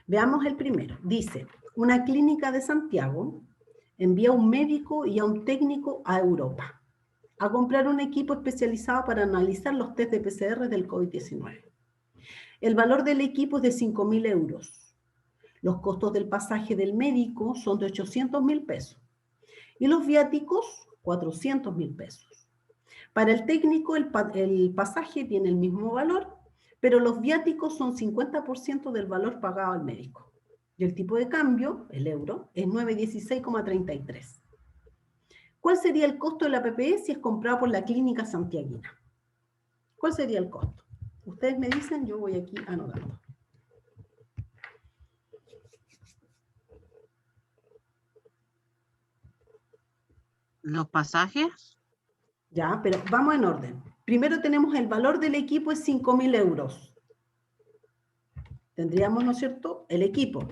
Veamos el primero. Dice, una clínica de Santiago envía a un médico y a un técnico a Europa a comprar un equipo especializado para analizar los test de PCR del COVID-19. El valor del equipo es de 5.000 euros. Los costos del pasaje del médico son de 800.000 pesos. Y los viáticos, 400.000 pesos. Para el técnico, el pasaje tiene el mismo valor, pero los viáticos son 50% del valor pagado al médico. Y el tipo de cambio, el euro, es 916,33. ¿Cuál sería el costo de la PPE si es comprado por la clínica santiaguina? ¿Cuál sería el costo? Ustedes me dicen, yo voy aquí anotando. ¿Los pasajes? Ya, pero vamos en orden. Primero tenemos el valor del equipo es 5.000 euros. Tendríamos, ¿no es cierto?, el equipo.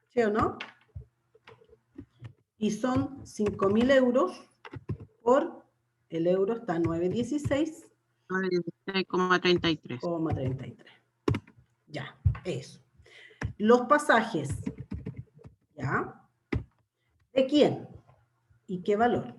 ¿Sí o no? Y son 5.000 euros por, el euro está a 9,16. 6,33. 33. Ya, eso. Los pasajes, ¿ya? ¿De quién? ¿Y qué valor?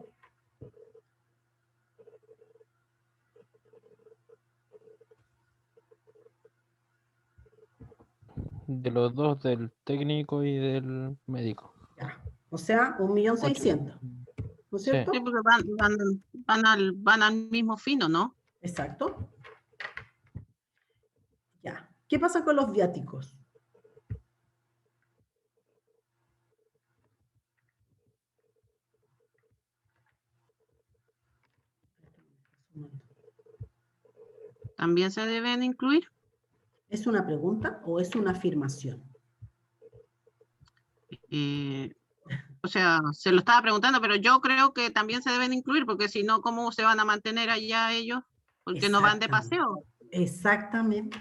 De los dos, del técnico y del médico. Ya. O sea, 1.600.000, ¿no es Sí. cierto? Sí, porque van al mismo fino, ¿no? Exacto. Ya. ¿Qué pasa con los viáticos? ¿También se deben incluir? ¿Es una pregunta o es una afirmación? O sea, se lo estaba preguntando, pero yo creo que también se deben incluir, porque si no, ¿cómo se van a mantener allá ellos? Porque no van de paseo. Exactamente.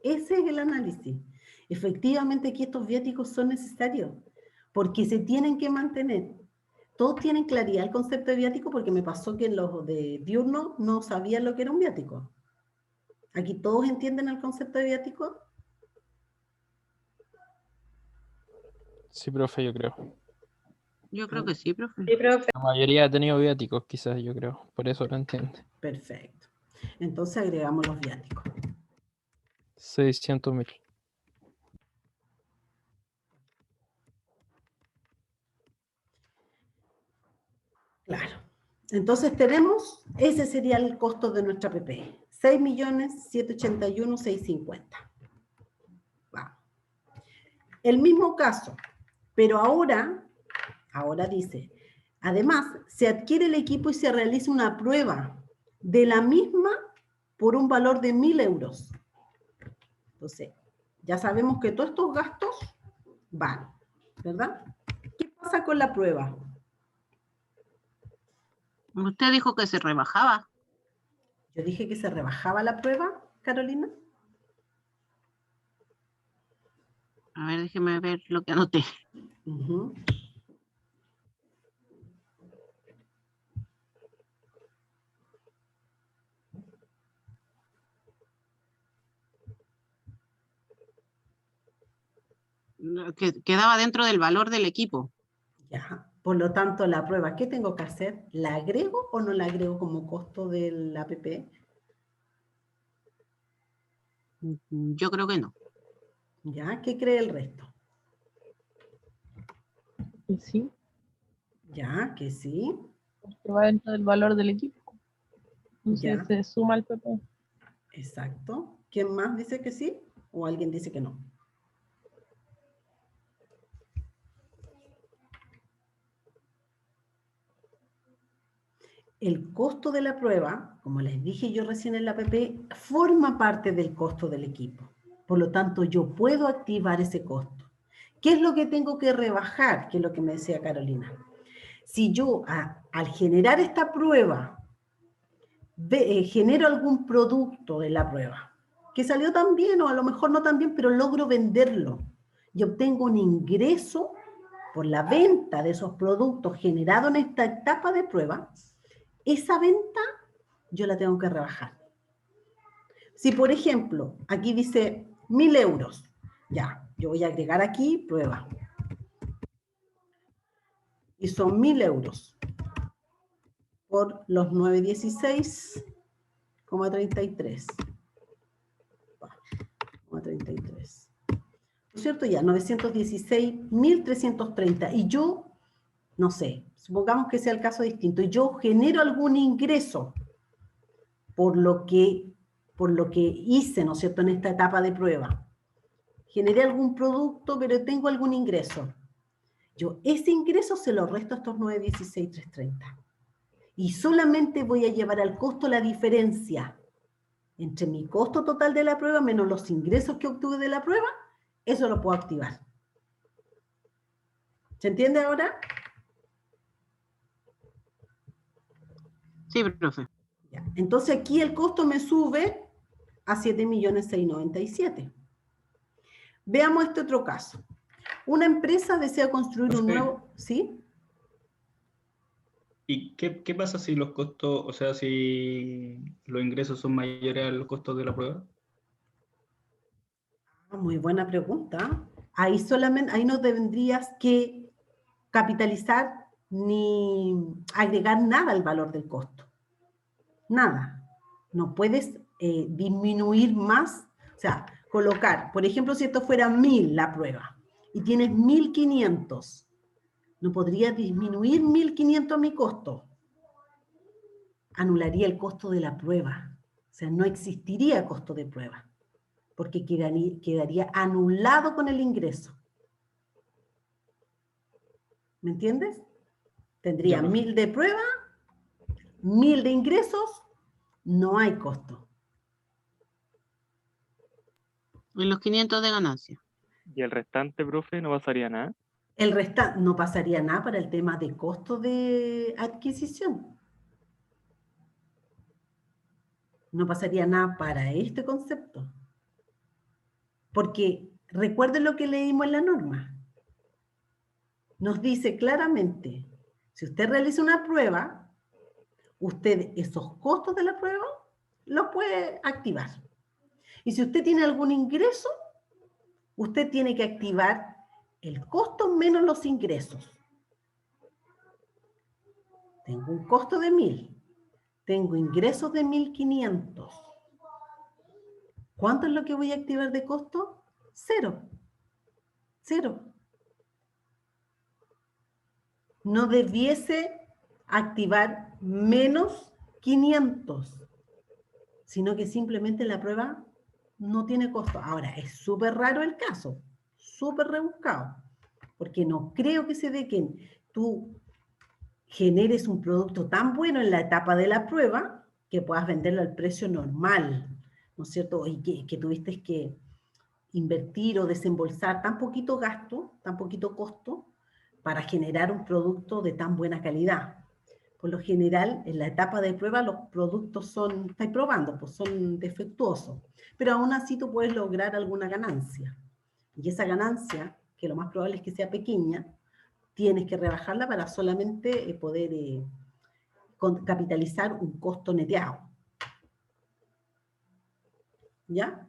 Ese es el análisis. Efectivamente aquí estos viáticos son necesarios porque se tienen que mantener. Todos tienen claridad el concepto de viático porque me pasó que los de diurno no sabían lo que era un viático. ¿Aquí todos entienden el concepto de viático? Sí, profe, yo creo. Yo creo que sí, profe. Sí, profe. La mayoría ha tenido viáticos, quizás, yo creo. Por eso lo entiende. Perfecto. Entonces agregamos los viáticos. 600.000. Claro. Entonces tenemos, ese sería el costo de nuestra PP. 6.781.650. Vamos. El mismo caso, pero ahora dice, además, se adquiere el equipo y se realiza una prueba de la misma por un valor de 1.000 euros. Entonces, ya sabemos que todos estos gastos van, ¿verdad? ¿Qué pasa con la prueba? Usted dijo que se rebajaba. Yo dije que se rebajaba la prueba, Carolina. A ver, déjeme ver lo que anoté. Uh-huh. Quedaba dentro del valor del equipo. Ya. Por lo tanto, la prueba, ¿qué tengo que hacer? ¿La agrego o no la agrego como costo del APP? Yo creo que no. ¿Ya? ¿Qué cree el resto? Y sí, ¿Ya? ¿Que sí? porque va dentro del valor del equipo. Entonces Ya. se suma al PP. Exacto. ¿Quién más dice que sí? ¿O alguien dice que no? El costo de la prueba, como les dije yo recién en la APP, forma parte del costo del equipo. Por lo tanto, yo puedo activar ese costo. ¿Qué es lo que tengo que rebajar? Que es lo que me decía Carolina. Si yo al generar esta prueba genero algún producto de la prueba que salió tan bien o a lo mejor no tan bien, pero logro venderlo y obtengo un ingreso por la venta de esos productos generados en esta etapa de prueba, esa venta yo la tengo que rebajar. Si, por ejemplo, aquí dice 1.000 euros, ya, yo voy a agregar aquí prueba. Y son 1.000 euros por los 916,33. 33. ¿No es cierto? Ya, 916.330. Y yo, no sé, supongamos que sea el caso distinto, y yo genero algún ingreso por lo que hice, ¿no es cierto?, en esta etapa de prueba. Generé algún producto, pero tengo algún ingreso. Yo ese ingreso se lo resto a estos 916.330. Y solamente voy a llevar al costo la diferencia entre mi costo total de la prueba menos los ingresos que obtuve de la prueba, eso lo puedo activar. ¿Se entiende ahora? Sí, profe. Ya. Entonces aquí el costo me sube a 7.697.000. Veamos este otro caso. Una empresa desea construir un nuevo... ¿Sí? ¿Y qué pasa si los costos, o sea, si los ingresos son mayores a los costos de la prueba? Muy buena pregunta. Ahí solamente, ahí no tendrías que capitalizar ni agregar nada al valor del costo. Nada. No puedes disminuir más, o sea, colocar, por ejemplo, si esto fuera 1000 la prueba y tienes 1500, no podría disminuir 1500 mi costo. Anularía el costo de la prueba. O sea, no existiría costo de prueba, porque quedaría anulado con el ingreso. ¿Me entiendes? Tendría Ya, profe. 1000 de prueba, 1000 de ingresos, no hay costo. Y los 500 de ganancia. Y el restante, profe, no pasaría nada. El restante no pasaría nada para el tema de costo de adquisición. No pasaría nada para este concepto. Porque recuerden lo que leímos en la norma. Nos dice claramente, si usted realiza una prueba, usted esos costos de la prueba los puede activar. Y si usted tiene algún ingreso, usted tiene que activar el costo menos los ingresos. Tengo un costo de 1000. Tengo ingresos de 1500. ¿Cuánto es lo que voy a activar de costo? 0. 0. No debiese activar menos 500, sino que simplemente la prueba no tiene costo. Ahora, es súper raro el caso, súper rebuscado, porque no creo que se dé que tú generes un producto tan bueno en la etapa de la prueba que puedas venderlo al precio normal, ¿no es cierto? Y que tuviste que invertir o desembolsar tan poquito gasto, tan poquito costo, para generar un producto de tan buena calidad. Por lo general, en la etapa de prueba, los productos estáis probando, pues son defectuosos, pero aún así tú puedes lograr alguna ganancia. Y esa ganancia, que lo más probable es que sea pequeña, tienes que rebajarla para solamente poder capitalizar un costo neteado. ¿Ya?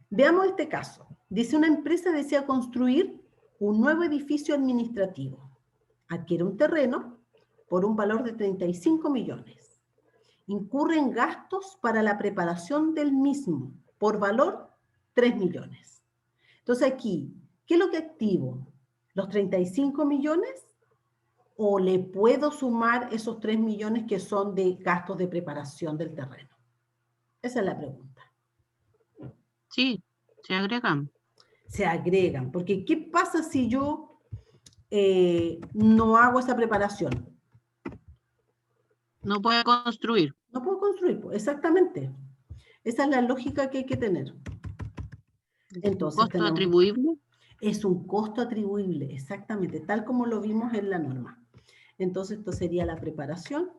Veamos este caso. Dice, una empresa desea construir un nuevo edificio administrativo. Adquiere un terreno por un valor de 35 millones. Incurre en gastos para la preparación del mismo por valor 3 millones. Entonces aquí, ¿qué es lo que activo? ¿Los 35 millones? ¿O le puedo sumar esos 3 millones que son de gastos de preparación del terreno? Esa es la pregunta. Sí, se agregan. Se agregan, porque ¿qué pasa si yo no hago esa preparación? No puede construir. No puedo construir, pues, exactamente. Esa es la lógica que hay que tener. Entonces, Costo atribuible. Es un costo atribuible, exactamente, tal como lo vimos en la norma. Entonces, esto sería la preparación.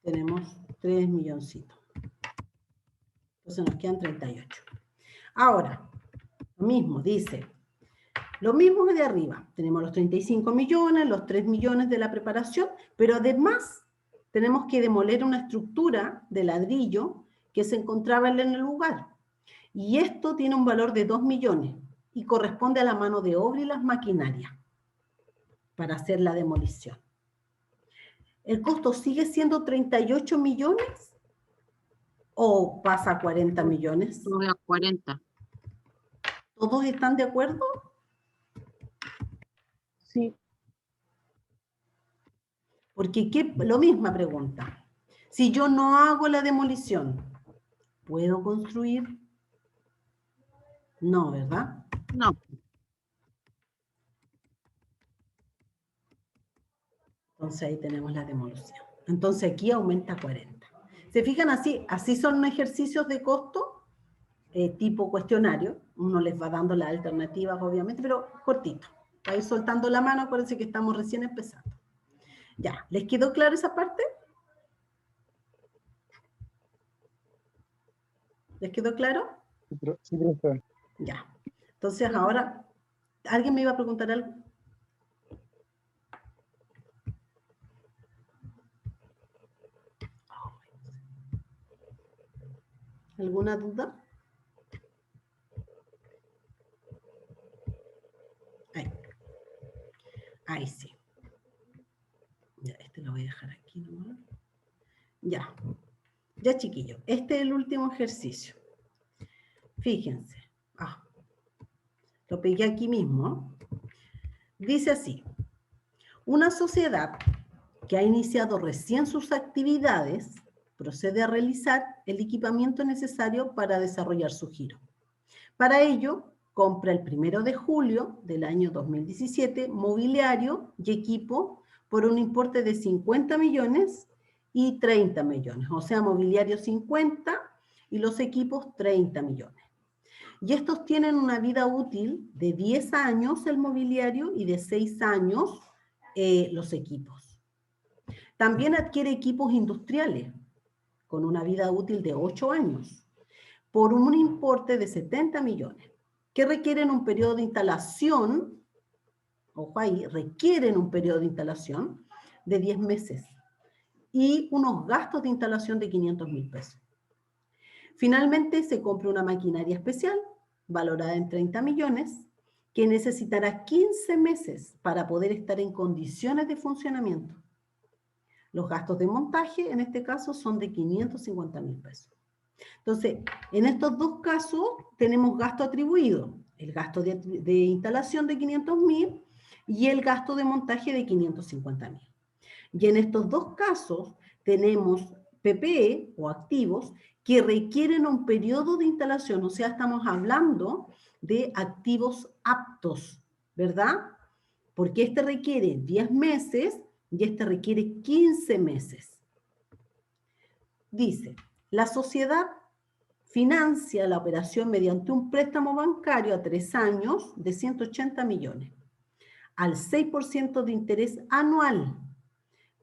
Tenemos 3 milloncitos. Entonces nos quedan 38. Ahora, lo mismo, dice, lo mismo que de arriba. Tenemos los 35 millones, los 3 millones de la preparación, pero además tenemos que demoler una estructura de ladrillo que se encontraba en el lugar. Y esto tiene un valor de 2 millones y corresponde a la mano de obra y las maquinarias para hacer la demolición. ¿El costo sigue siendo 38 millones o pasa a 40 millones? Sube a 40. ¿Todos están de acuerdo? Sí. Porque lo misma pregunta. Si yo no hago la demolición, ¿puedo construir? No, ¿verdad? No, Entonces ahí tenemos la demolición. Entonces aquí aumenta a 40. ¿Se fijan así? Así son ejercicios de costo tipo cuestionario. Uno les va dando las alternativas, obviamente, pero cortito. Para ir soltando la mano, acuérdense que estamos recién empezando. Ya, ¿les quedó claro esa parte? ¿Les quedó claro? Sí, profe. Ya. Entonces ahora ¿Alguien me iba a preguntar algo? ¿Alguna duda? Ahí sí. Ya, este lo voy a dejar aquí nomás. Ya. Ya, chiquillos. Este es el último ejercicio. Fíjense. Lo pegué aquí mismo. Dice así. Una sociedad que ha iniciado recién sus actividades procede a realizar el equipamiento necesario para desarrollar su giro. Para ello, compra el 1 de julio del año 2017 mobiliario y equipo por un importe de 50 millones y 30 millones. O sea, mobiliario 50 y los equipos 30 millones. Y estos tienen una vida útil de 10 años el mobiliario y de 6 años los equipos. También adquiere equipos industriales con una vida útil de 8 años por un importe de 70 millones que requieren un periodo de instalación, ojo ahí, requieren un periodo de instalación de 10 meses y unos gastos de instalación de 500.000 pesos. Finalmente se compra una maquinaria especial valorada en 30 millones que necesitará 15 meses para poder estar en condiciones de funcionamiento. Los gastos de montaje, en este caso, son de 550.000 pesos. Entonces, en estos dos casos tenemos gasto atribuido, el gasto de instalación de 500.000 y el gasto de montaje de 550.000. Y en estos dos casos tenemos PPE o activos que requieren un periodo de instalación, o sea, estamos hablando de activos aptos, ¿verdad? Porque este requiere 10 meses y este requiere 15 meses. Dice, la sociedad financia la operación mediante un préstamo bancario a 3 años de 180 millones, al 6% de interés anual,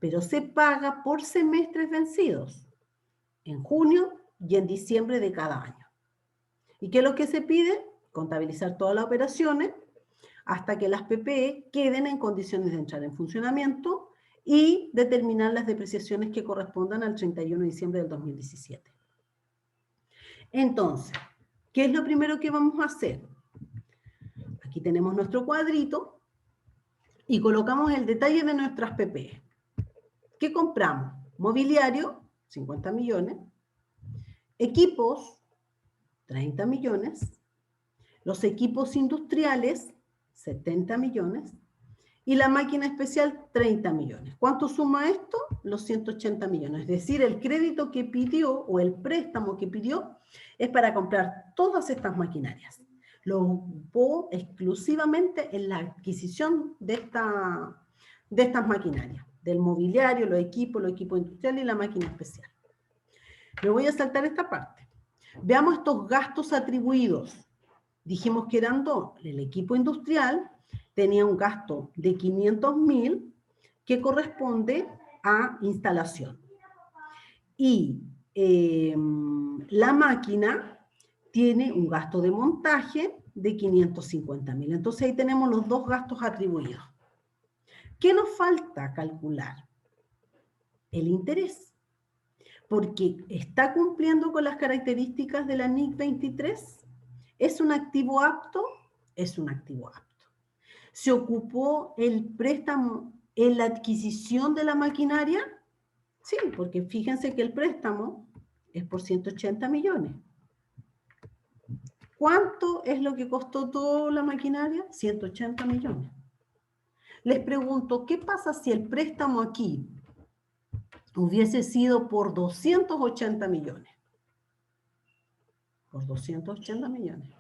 pero se paga por semestres vencidos, en junio y en diciembre de cada año. ¿Y qué es lo que se pide? Contabilizar todas las operaciones hasta que las PPE queden en condiciones de entrar en funcionamiento y determinar las depreciaciones que correspondan al 31 de diciembre del 2017. Entonces, ¿qué es lo primero que vamos a hacer? Aquí tenemos nuestro cuadrito y colocamos el detalle de nuestras PPE. ¿Qué compramos? Mobiliario, 50 millones. Equipos, 30 millones. Los equipos industriales, 70 millones. Y la máquina especial, 30 millones. ¿Cuánto suma esto? Los 180 millones. Es decir, el crédito que pidió o el préstamo que pidió es para comprar todas estas maquinarias. Lo ocupó exclusivamente en la adquisición de estas maquinarias, del mobiliario, los equipos industriales y la máquina especial. Me voy a saltar esta parte. Veamos estos gastos atribuidos. Dijimos que eran dos. El equipo industrial tenía un gasto de 500.000 que corresponde a instalación. Y la máquina tiene un gasto de montaje de 550.000. Entonces ahí tenemos los dos gastos atribuidos. ¿Qué nos falta calcular? El interés. Porque está cumpliendo con las características de la NIC 23. ¿Es un activo apto? Es un activo apto. ¿Se ocupó el préstamo en la adquisición de la maquinaria? Sí, porque fíjense que el préstamo es por 180 millones. ¿Cuánto es lo que costó toda la maquinaria? 180 millones. Les pregunto, ¿qué pasa si el préstamo aquí hubiese sido por 280 millones? Por 280 millones.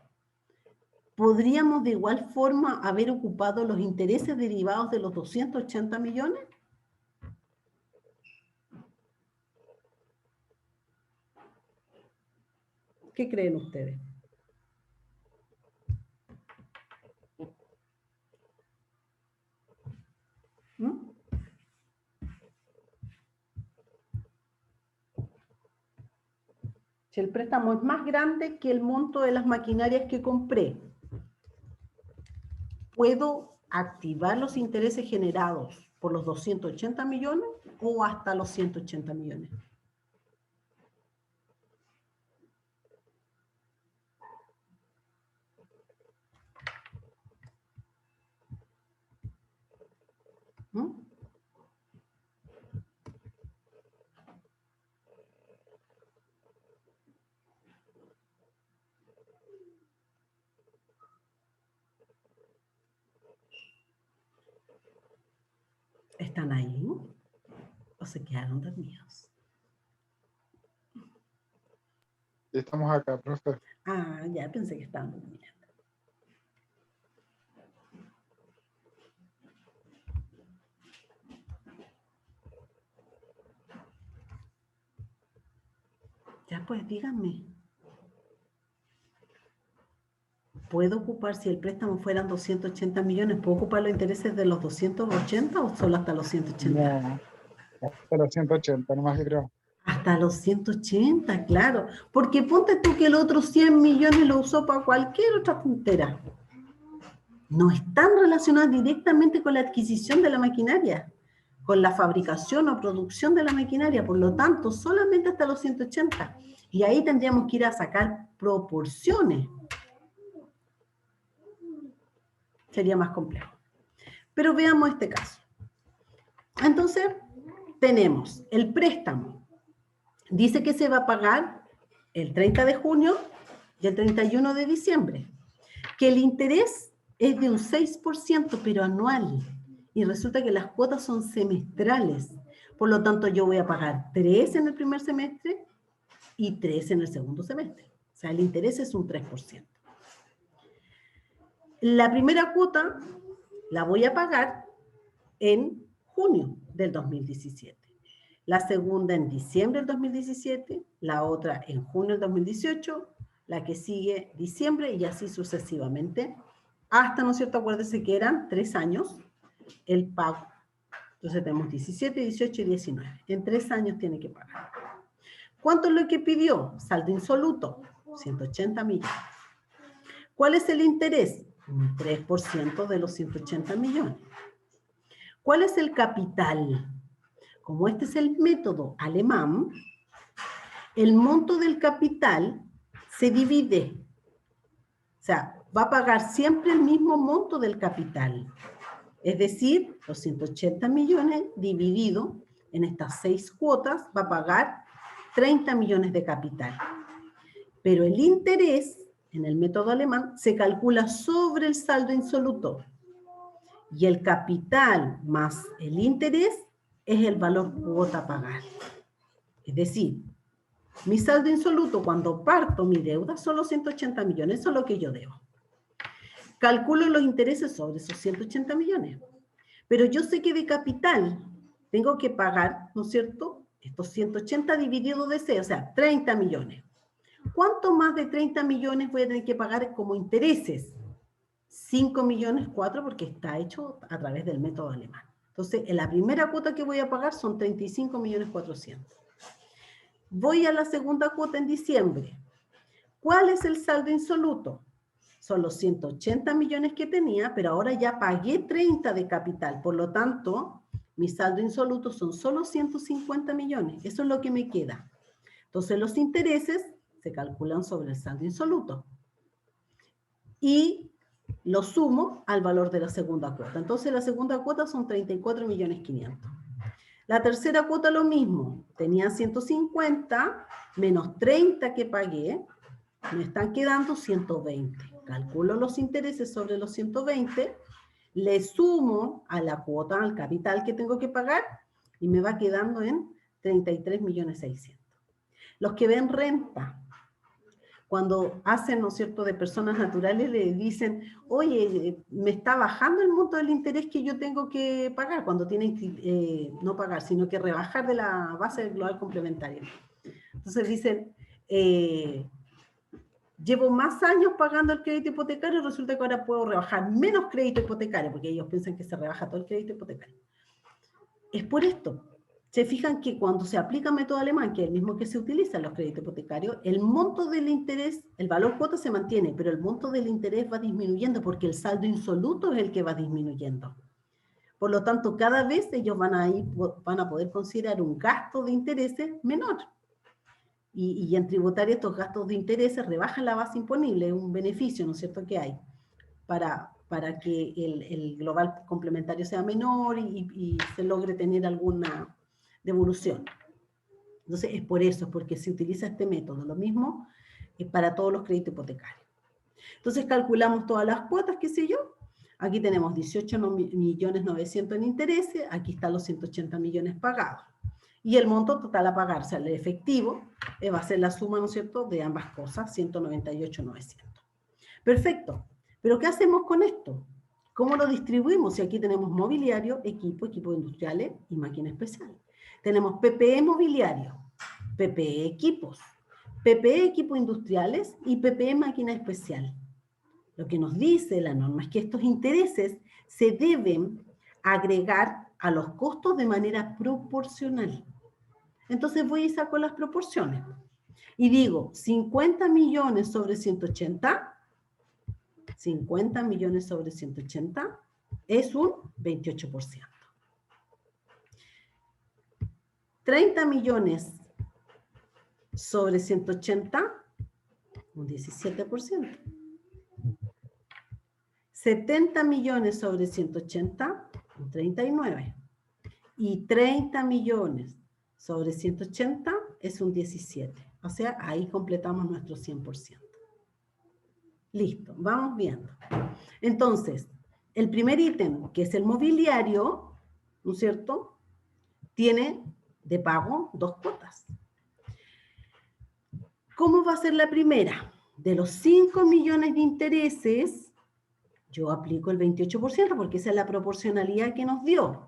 ¿Podríamos de igual forma haber ocupado los intereses derivados de los 280 millones? ¿Qué creen ustedes? ¿Mm? Si el préstamo es más grande que el monto de las maquinarias que compré, ¿puedo activar los intereses generados por los 280 millones o hasta los 180 millones? ¿Mm? ¿Están ahí? ¿O se quedaron dormidos? Estamos acá, profe. Ah, ya pensé que estaban durmiendo. Ya pues, díganme. ¿Puedo ocupar, si el préstamo fueran 280 millones, ¿puedo ocupar los intereses de los 280 o solo hasta los 180? No, hasta los 180, nomás que creo. Hasta los 180, claro. Porque ponte tú que el otro 100 millones lo usó para cualquier otra tontera. No están relacionados directamente con la adquisición de la maquinaria, con la fabricación o producción de la maquinaria. Por lo tanto, solamente hasta los 180. Y ahí tendríamos que ir a sacar proporciones. Sería más complejo. Pero veamos este caso. Entonces, tenemos el préstamo. Dice que se va a pagar el 30 de junio y el 31 de diciembre. Que el interés es de un 6%, pero anual. Y resulta que las cuotas son semestrales. Por lo tanto, yo voy a pagar 3 en el primer semestre y 3 en el segundo semestre. O sea, el interés es un 3%. La primera cuota la voy a pagar en junio del 2017. La segunda en diciembre del 2017, la otra en junio del 2018, la que sigue diciembre y así sucesivamente. Hasta, ¿no es cierto? Acuérdense que eran 3 años el pago. Entonces tenemos 17, 18 y 19. En 3 años tiene que pagar. ¿Cuánto es lo que pidió? Saldo insoluto, 180 millones. ¿Cuál es el interés? Un 3% de los 180 millones. ¿Cuál es el capital? Como este es el método alemán, el monto del capital se divide. O sea, va a pagar siempre el mismo monto del capital. Es decir, los 180 millones dividido en estas 6 cuotas va a pagar 30 millones de capital. Pero el interés, en el método alemán, se calcula sobre el saldo insoluto. Y el capital más el interés es el valor cuota a pagar. Es decir, mi saldo insoluto cuando parto mi deuda son los 180 millones, eso es lo que yo debo. Calculo los intereses sobre esos 180 millones. Pero yo sé que de capital tengo que pagar, ¿no es cierto? Estos 180 dividido de 6, o sea, 30 millones. ¿Cuánto más de 30 millones voy a tener que pagar como intereses? 5 millones 4 porque está hecho a través del método alemán. Entonces, en la primera cuota que voy a pagar son 35 millones 400. Voy a la segunda cuota en diciembre. ¿Cuál es el saldo insoluto? Son los 180 millones que tenía, pero ahora ya pagué 30 de capital. Por lo tanto, mi saldo insoluto son solo 150 millones. Eso es lo que me queda. Entonces, los intereses se calculan sobre el saldo insoluto. Y lo sumo al valor de la segunda cuota. Entonces, la segunda cuota son 34 millones 500. La tercera cuota lo mismo. Tenía 150 menos 30 que pagué. Me están quedando 120. Calculo los intereses sobre los 120, le sumo a la cuota, al capital que tengo que pagar, y me va quedando en 33 millones 600. Los que ven renta, cuando hacen, ¿no es cierto?, de personas naturales, le dicen, oye, me está bajando el monto del interés que yo tengo que pagar, cuando tienen que, no pagar, sino que rebajar de la base global complementaria. Entonces dicen, llevo más años pagando el crédito hipotecario y resulta que ahora puedo rebajar menos crédito hipotecario, porque ellos piensan que se rebaja todo el crédito hipotecario. Es por esto, se fijan que cuando se aplica método alemán, que es el mismo que se utiliza en los créditos hipotecarios, el monto del interés, el valor cuota se mantiene, pero el monto del interés va disminuyendo porque el saldo insoluto es el que va disminuyendo. Por lo tanto, cada vez ellos van a poder considerar un gasto de intereses menor. Y en tributaria estos gastos de intereses rebajan la base imponible, es un beneficio, ¿no es cierto?, que hay para que el global complementario sea menor y se logre tener alguna devolución. Entonces, es por eso, porque se utiliza este método. Lo mismo para todos los créditos hipotecarios. Entonces, calculamos todas las cuotas, qué sé yo. Aquí tenemos 18.900.000 en intereses, aquí están los 180 millones pagados. Y el monto total a pagar, o sea, el efectivo, va a ser la suma, ¿no es cierto?, de ambas cosas, 198.900. Perfecto. Pero ¿qué hacemos con esto? ¿Cómo lo distribuimos? Si aquí tenemos mobiliario, equipos industriales y máquina especial. Tenemos PPE mobiliario, PPE equipos, PPE equipos industriales y PPE máquina especial. Lo que nos dice la norma es que estos intereses se deben agregar a los costos de manera proporcional. Entonces voy y saco las proporciones. Y digo, 50 millones sobre 180, 50 millones sobre 180 es un 28%. 30 millones sobre 180, un 17%. 70 millones sobre 180, un 39%. Y 30 millones sobre 180 es un 17%. O sea, ahí completamos nuestro 100%. Listo, vamos viendo. Entonces, el primer ítem, que es el mobiliario, ¿no es cierto?, tiene de pago 2 cuotas. ¿Cómo va a ser la primera? De los 5 millones de intereses, yo aplico el 28% porque esa es la proporcionalidad que nos dio.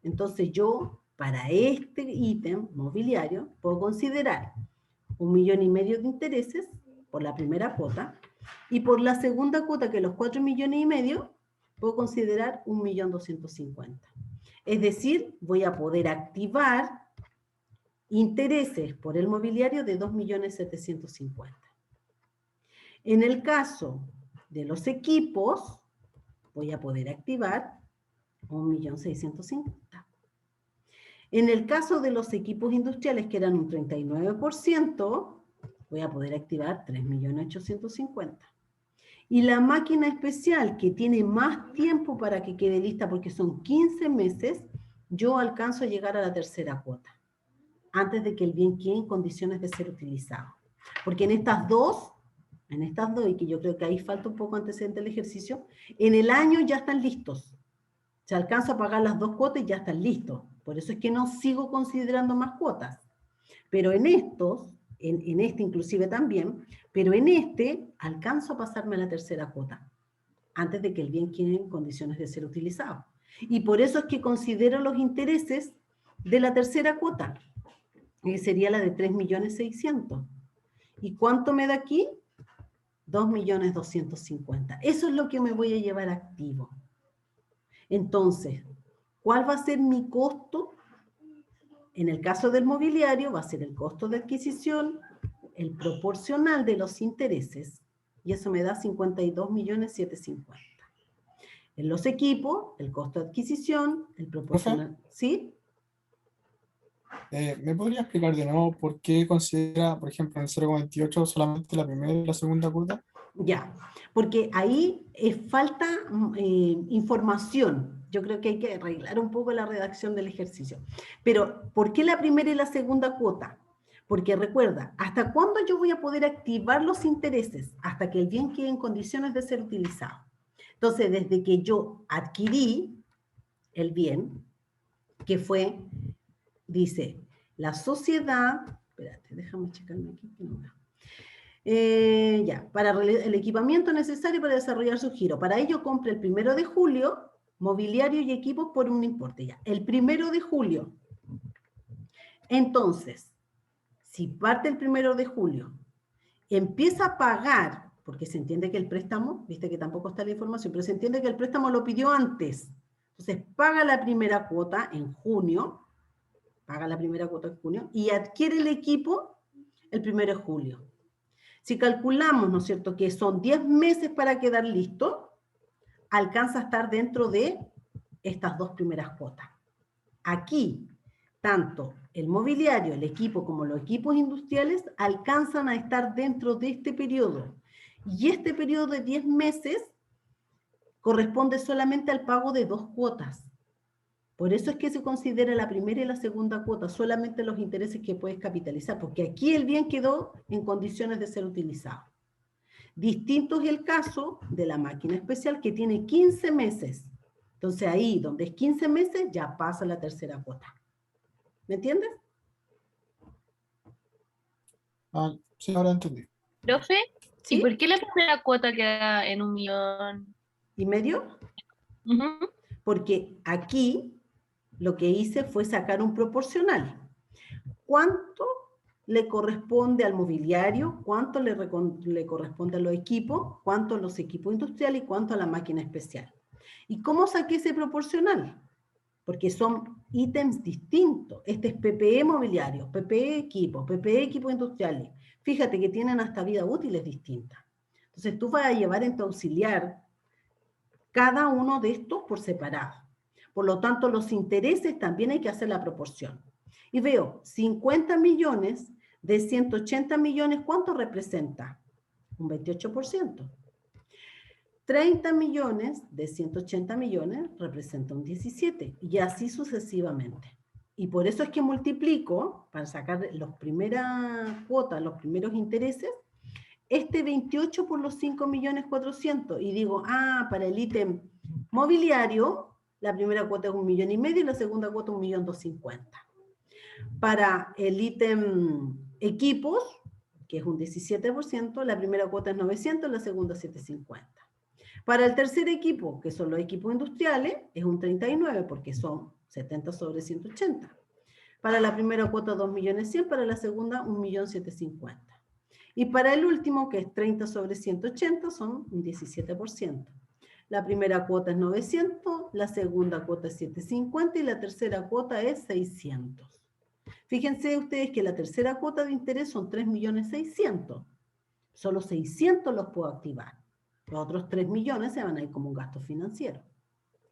Entonces yo, para este ítem mobiliario, puedo considerar 1,5 millones de intereses por la primera cuota, y por la segunda cuota, que los 4,5 millones, puedo considerar 1.250.000. Es decir, voy a poder activar intereses por el mobiliario de 2.750.000. En el caso de los equipos, voy a poder activar 1.650.000. En el caso de los equipos industriales, que eran un 39%, voy a poder activar 3.850.000. Y la máquina especial, que tiene más tiempo para que quede lista, porque son 15 meses, yo alcanzo a llegar a la tercera cuota, antes de que el bien quede en condiciones de ser utilizado. Porque en estas dos, y que yo creo que ahí falta un poco antecedente del ejercicio, en el año ya están listos. Se alcanza a pagar las 2 cuotas y ya están listos. Por eso es que no sigo considerando más cuotas. Pero en estos, en este inclusive también, pero en este alcanzo a pasarme a la tercera cuota, antes de que el bien quede en condiciones de ser utilizado. Y por eso es que considero los intereses de la tercera cuota, que sería la de 3.600.000. ¿Y cuánto me da aquí? 2.250.000. Eso es lo que me voy a llevar activo. Entonces, ¿cuál va a ser mi costo? En el caso del mobiliario va a ser el costo de adquisición, el proporcional de los intereses, y eso me da 52.750.000. En los equipos, el costo de adquisición, el proporcional... ¿Sí? ¿Me podría explicar de nuevo por qué considera, por ejemplo, en el 0,28 solamente la primera y la segunda cuota? Ya, porque ahí falta información. Yo creo que hay que arreglar un poco la redacción del ejercicio. Pero, ¿por qué la primera y la segunda cuota? Porque recuerda, ¿hasta cuándo yo voy a poder activar los intereses? Hasta que el bien quede en condiciones de ser utilizado. Entonces, desde que yo adquirí el bien, que fue, dice, la sociedad, espérate, déjame checarme aquí que no veo. Para el equipamiento necesario para desarrollar su giro. Para ello compra el 1 de julio mobiliario y equipos por un importe. Ya, el 1 de julio. Entonces, si parte el 1 de julio, empieza a pagar, porque se entiende que el préstamo, viste que tampoco está la información, pero se entiende que el préstamo lo pidió antes. Entonces, paga la primera cuota en junio, paga la primera cuota en junio, y adquiere el equipo el 1 de julio. Si calculamos, ¿no es cierto?, que son 10 meses para quedar listo, alcanza a estar dentro de estas 2 primeras cuotas. Aquí, tanto el mobiliario, el equipo, como los equipos industriales, alcanzan a estar dentro de este periodo. Y este periodo de 10 meses corresponde solamente al pago de 2 cuotas. Por eso es que se considera la primera y la segunda cuota, solamente los intereses que puedes capitalizar, porque aquí el bien quedó en condiciones de ser utilizado. Distinto es el caso de la máquina especial, que tiene 15 meses. Entonces ahí, donde es 15 meses, ya pasa la tercera cuota. ¿Me entiendes? Ah, sí, ahora entendí. Profe, ¿Sí? ¿y por qué la primera cuota queda en 1 millón? ¿Y medio? Ujú. Porque aquí lo que hice fue sacar un proporcional. ¿Cuánto le corresponde al mobiliario? ¿Cuánto le corresponde a los equipos? ¿Cuánto a los equipos industriales? ¿Y cuánto a la máquina especial? ¿Y cómo saqué ese proporcional? Porque son ítems distintos. Este es PPE mobiliario, PPE equipos, PPE equipos industriales. Fíjate que tienen hasta vida útiles distintas. Entonces tú vas a llevar en tu auxiliar cada uno de estos por separado. Por lo tanto, los intereses también hay que hacer la proporción. Y veo 50 millones de 180 millones, ¿cuánto representa? Un 28%. 30 millones de 180 millones representa un 17%, y así sucesivamente. Y por eso es que multiplico, para sacar las primeras cuotas, los primeros intereses, este 28 por los 5.400.000, y digo, para el ítem mobiliario, la primera cuota es 1,5 millones y la segunda cuota 1.250.000. Para el ítem equipos, que es un 17%, la primera cuota es 900, la segunda 750. Para el tercer equipo, que son los equipos industriales, es un 39, porque son 70 sobre 180. Para la primera cuota 2.100.000, para la segunda 1.750.000. Y para el último, que es 30 sobre 180, son un 17%. La primera cuota es 900, la segunda cuota es 750 y la tercera cuota es 600. Fíjense ustedes que la tercera cuota de interés son 3.600.000. Solo 600 los puedo activar. Los otros 3 millones se van a ir como un gasto financiero.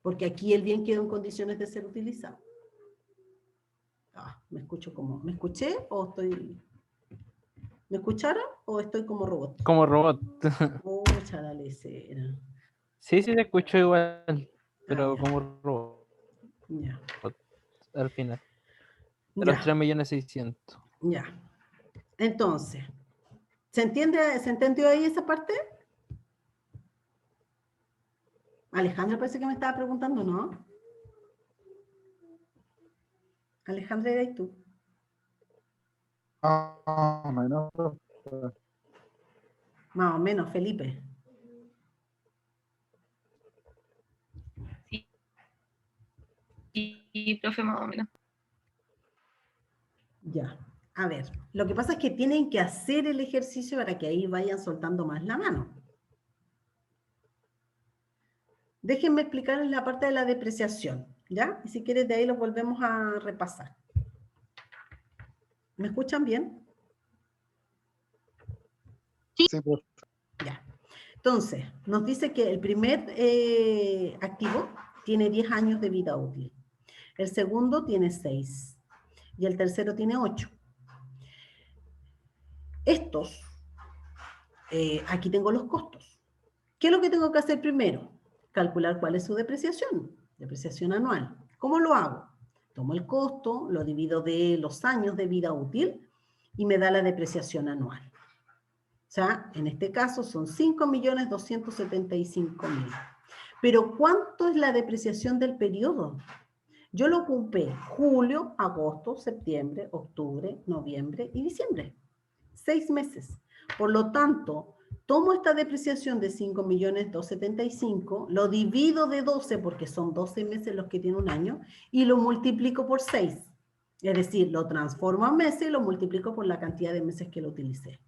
Porque aquí el bien quedó en condiciones de ser utilizado. ¿Me escuché o estoy... ¿Me escucharon o estoy como robot? Como robot. Mucha la lecera. Sí, te escucho igual, pero ya. como robot Ya. al final. De los 3.600.000. Ya. Entonces, ¿se entendió ahí esa parte? Alejandra parece que me estaba preguntando, ¿no? Alejandra, ¿eres tú? Menos. Más o menos, Felipe. Y profe, más o menos. Ya. A ver, lo que pasa es que tienen que hacer el ejercicio para que ahí vayan soltando más la mano. Déjenme explicarles la parte de la depreciación, ¿ya? Y si quieres de ahí lo volvemos a repasar. ¿Me escuchan bien? Sí, profe. Ya. Entonces, nos dice que el primer activo tiene 10 años de vida útil. El segundo tiene 6. Y el tercero tiene 8. Estos, aquí tengo los costos. ¿Qué es lo que tengo que hacer primero? Calcular cuál es su depreciación anual. ¿Cómo lo hago? Tomo el costo, lo divido de los años de vida útil y me da la depreciación anual. O sea, en este caso son 5.275.000. Pero ¿cuánto es la depreciación del periodo? Yo lo ocupé julio, agosto, septiembre, octubre, noviembre y diciembre. 6 meses. Por lo tanto, tomo esta depreciación de 5.275.000, lo divido de 12 porque son 12 meses los que tiene un año y lo multiplico por 6. Es decir, lo transformo a meses y lo multiplico por la cantidad de meses que lo utilicé.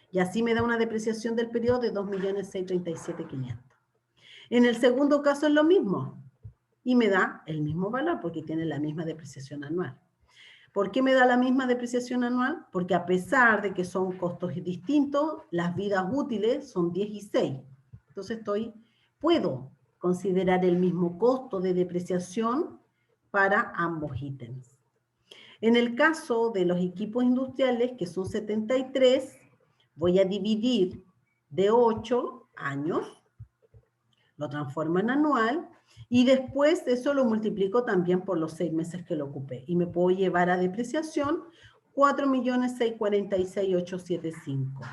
Y así me da una depreciación del periodo de 2.637.500. En el segundo caso es lo mismo y me da el mismo valor porque tiene la misma depreciación anual. ¿Por qué me da la misma depreciación anual? Porque a pesar de que son costos distintos, las vidas útiles son 10 y 6. Entonces puedo considerar el mismo costo de depreciación para ambos ítems. En el caso de los equipos industriales, que son 73, voy a dividir de 8 años, lo transformo en anual, y después eso lo multiplico también por los 6 meses que lo ocupé. Y me puedo llevar a depreciación 4.646.875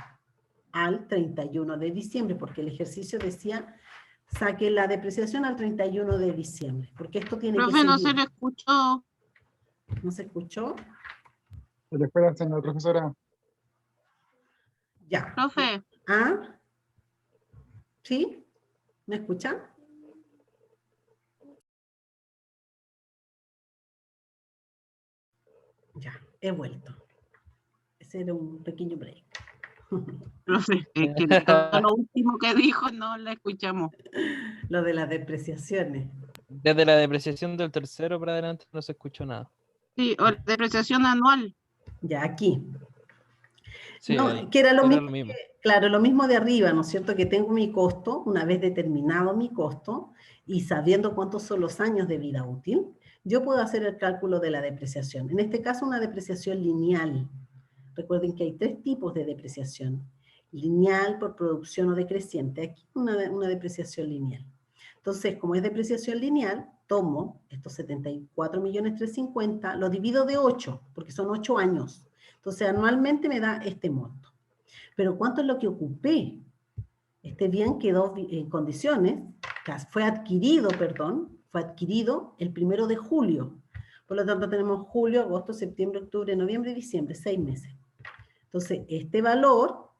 al 31 de diciembre, porque el ejercicio decía, saque la depreciación al 31 de diciembre, porque esto tiene que Profe, no se seguir. le escuchó. ¿No se escuchó? Se le espera, señora profesora. Ya. Profe, ¿Ah? ¿Sí? ¿Me escuchan? Ya, he vuelto. Ese era un pequeño break. profe, es que todo lo último que dijo no la escuchamos. Lo de las depreciaciones. Desde la depreciación del tercero para adelante no se escuchó nada. Sí, o depreciación anual. Ya, aquí. Sí, No, ahí. que era lo Era mismo. Claro, lo mismo de arriba, ¿no es cierto? Que tengo mi costo, una vez determinado mi costo, y sabiendo cuántos son los años de vida útil, yo puedo hacer el cálculo de la depreciación. En este caso, una depreciación lineal. Recuerden que hay 3 tipos de depreciación. Lineal, por producción o decreciente. Aquí una depreciación lineal. Entonces, como es depreciación lineal, tomo estos 74.350.000, lo divido de 8, porque son 8 años. Entonces, anualmente me da este monto. Pero ¿cuánto es lo que ocupé? Este bien quedó en condiciones, fue adquirido el 1 de julio. Por lo tanto, tenemos julio, agosto, septiembre, octubre, noviembre y diciembre, 6 meses. Entonces, este valor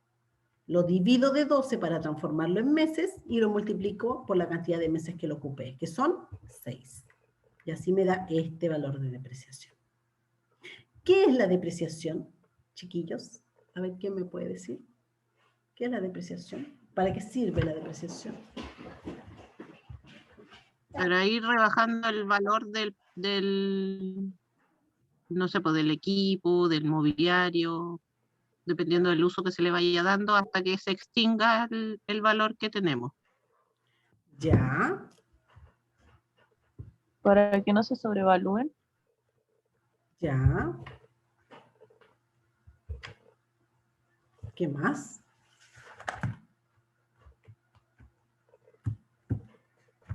lo divido de 12 para transformarlo en meses y lo multiplico por la cantidad de meses que lo ocupé, que son 6. Y así me da este valor de depreciación. ¿Qué es la depreciación, chiquillos? A ver, ¿quién me puede decir? ¿Qué es la depreciación? ¿Para qué sirve la depreciación? Para ir rebajando el valor no sé, pues del equipo, del mobiliario, dependiendo del uso que se le vaya dando, hasta que se extinga el valor que tenemos. Ya. Para que no se sobrevalúen. Ya. ¿Qué más?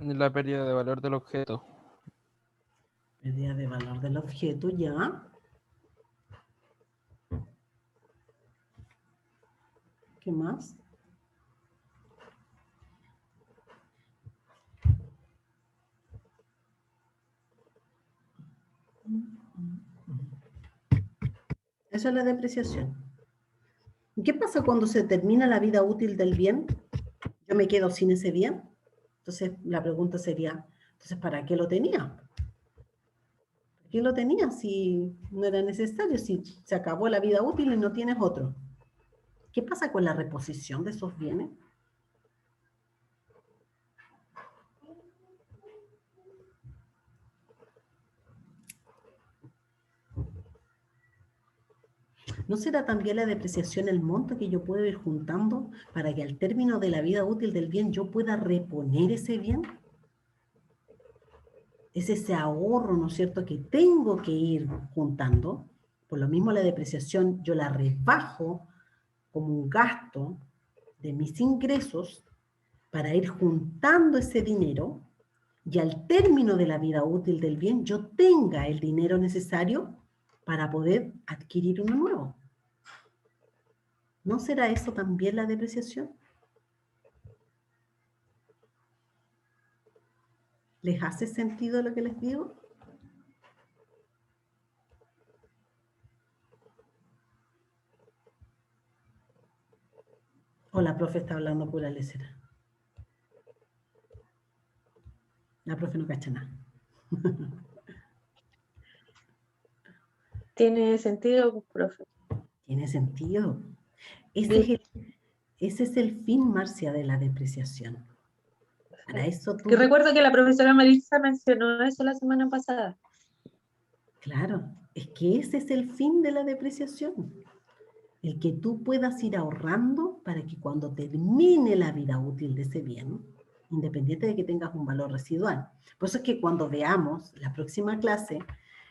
La pérdida de valor del objeto. Pérdida de valor del objeto, ya. ¿Qué más? Esa es la depreciación. ¿Qué pasa cuando se termina la vida útil del bien? Yo me quedo sin ese bien. Entonces, la pregunta sería, entonces, ¿para qué lo tenía? ¿Para qué lo tenía si no era necesario? Si se acabó la vida útil y no tienes otro. ¿Qué pasa con la reposición de esos bienes? ¿No será también la depreciación el monto que yo puedo ir juntando para que al término de la vida útil del bien yo pueda reponer ese bien? Es ese ahorro, ¿no es cierto?, que tengo que ir juntando. Por lo mismo la depreciación yo la rebajo como un gasto de mis ingresos para ir juntando ese dinero y al término de la vida útil del bien yo tenga el dinero necesario para poder adquirir uno nuevo. ¿No será eso también la depreciación? ¿Les hace sentido lo que les digo? ¿O la profe está hablando pura lecera? La profe no cacha nada. Tiene sentido, profe. Tiene sentido. Ese es el fin, Marcia, de la depreciación. Para eso tú... Que recuerdo que la profesora Marisa mencionó eso la semana pasada. Claro, Es que ese es el fin de la depreciación. El que tú puedas ir ahorrando para que cuando termine la vida útil de ese bien, independiente de que tengas un valor residual. Por eso es que cuando veamos la próxima clase,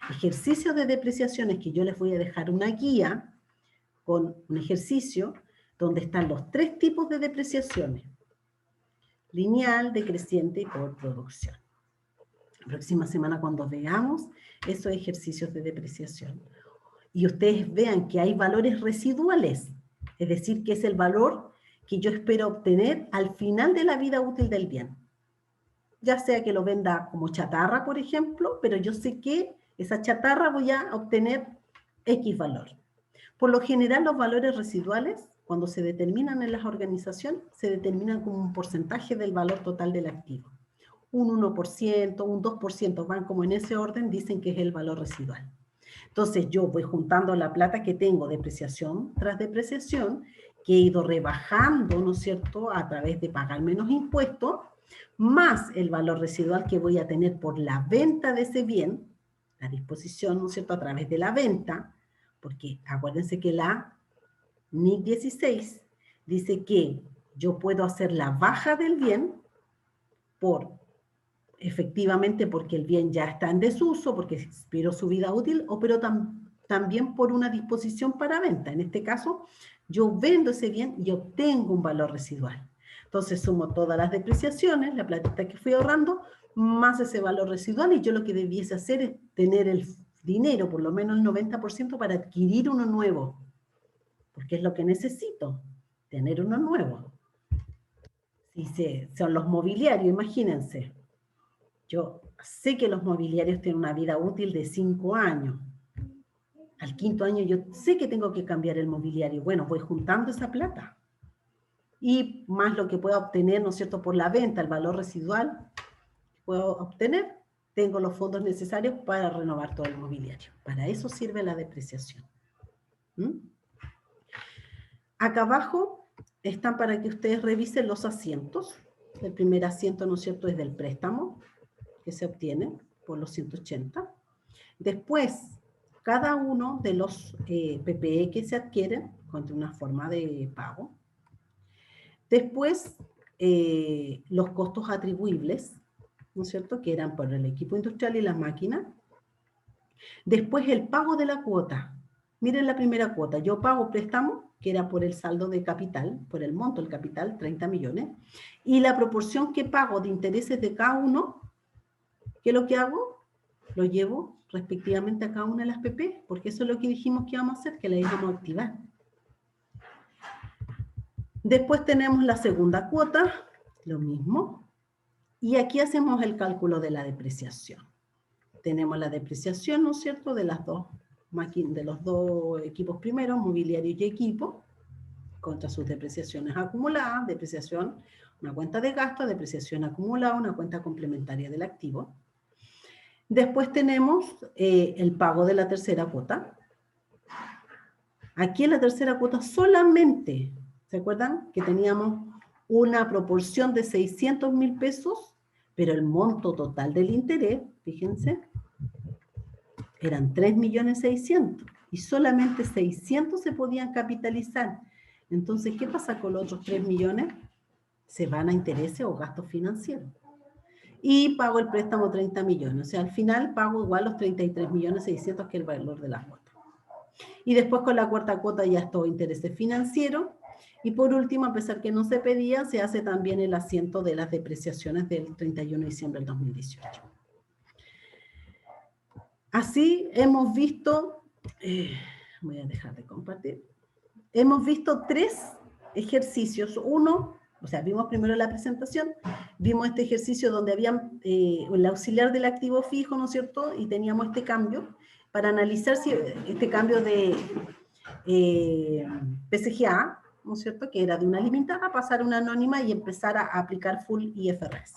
ejercicios de depreciaciones, que yo les voy a dejar una guía con un ejercicio donde están los 3 tipos de depreciaciones: lineal, decreciente y por producción. La próxima semana, cuando veamos esos ejercicios de depreciación y ustedes vean que hay valores residuales, es decir, que es el valor que yo espero obtener al final de la vida útil del bien. Ya sea que lo venda como chatarra, por ejemplo, pero yo sé que esa chatarra voy a obtener X valor. Por lo general, los valores residuales, cuando se determinan en las organizaciones, se determinan como un porcentaje del valor total del activo. Un 1%, un 2%, van como en ese orden, dicen que es el valor residual. Entonces yo voy juntando la plata que tengo depreciación tras depreciación, que he ido rebajando, ¿no es cierto?, a través de pagar menos impuestos, más el valor residual que voy a tener por la venta de ese bien, la disposición, ¿no es cierto?, a través de la venta, porque acuérdense que la NIC 16 dice que yo puedo hacer la baja del bien efectivamente porque el bien ya está en desuso, porque expiró su vida útil, pero también por una disposición para venta. En este caso, yo vendo ese bien y obtengo un valor residual. Entonces sumo todas las depreciaciones, la platita que fui ahorrando, más ese valor residual, y yo lo que debiese hacer es tener el dinero, por lo menos el 90%, para adquirir uno nuevo, porque es lo que necesito, tener uno nuevo. Si son los mobiliarios, imagínense. Yo sé que los mobiliarios tienen una vida útil de 5 años. Al 5.º año yo sé que tengo que cambiar el mobiliario. Bueno, voy juntando esa plata. Y más lo que pueda obtener, ¿no es cierto?, por la venta, el valor residual que puedo obtener, tengo los fondos necesarios para renovar todo el mobiliario. Para eso sirve la depreciación. Acá abajo están para que ustedes revisen los asientos. El primer asiento, ¿no es cierto?, es del préstamo, que se obtiene por los 180. Después, cada uno de los PPE que se adquieren contra una forma de pago. Después, los costos atribuibles, ¿no es cierto?, que eran por el equipo industrial y las máquinas. Después, el pago de la cuota. Miren la primera cuota. Yo pago préstamo, que era por el saldo de capital, por el monto del capital, 30 millones. Y la proporción que pago de intereses de cada uno, ¿qué es lo que hago? Lo llevo respectivamente a cada una de las PP, porque eso es lo que dijimos que íbamos a hacer, que la íbamos a activar. Después tenemos la segunda cuota, lo mismo. Y aquí hacemos el cálculo de la depreciación. Tenemos la depreciación, ¿no es cierto?, de los dos equipos primeros, mobiliario y equipo, contra sus depreciaciones acumuladas, depreciación, una cuenta de gasto, depreciación acumulada, una cuenta complementaria del activo. Después tenemos el pago de la tercera cuota. Aquí en la tercera cuota solamente, ¿se acuerdan? Que teníamos una proporción de 600.000 pesos, pero el monto total del interés, fíjense, eran 3.600.000 y solamente 600 se podían capitalizar. Entonces, ¿qué pasa con los otros 3 millones? Se van a intereses o gastos financieros. Y pago el préstamo 30 millones. O sea, al final pago igual los 33.600.000, que es el valor de la cuota. Y después con la cuarta cuota ya es todo intereses financieros. Y por último, a pesar que no se pedía, se hace también el asiento de las depreciaciones del 31 de diciembre del 2018. Así hemos visto, voy a dejar de compartir, hemos visto 3 ejercicios. Uno, o sea, vimos primero la presentación, vimos este ejercicio donde había el auxiliar del activo fijo, ¿no es cierto?, y teníamos este cambio para analizar si este cambio de PCGA, ¿no es cierto?, que era de una limitada a pasar a una anónima y empezar a aplicar full IFRS.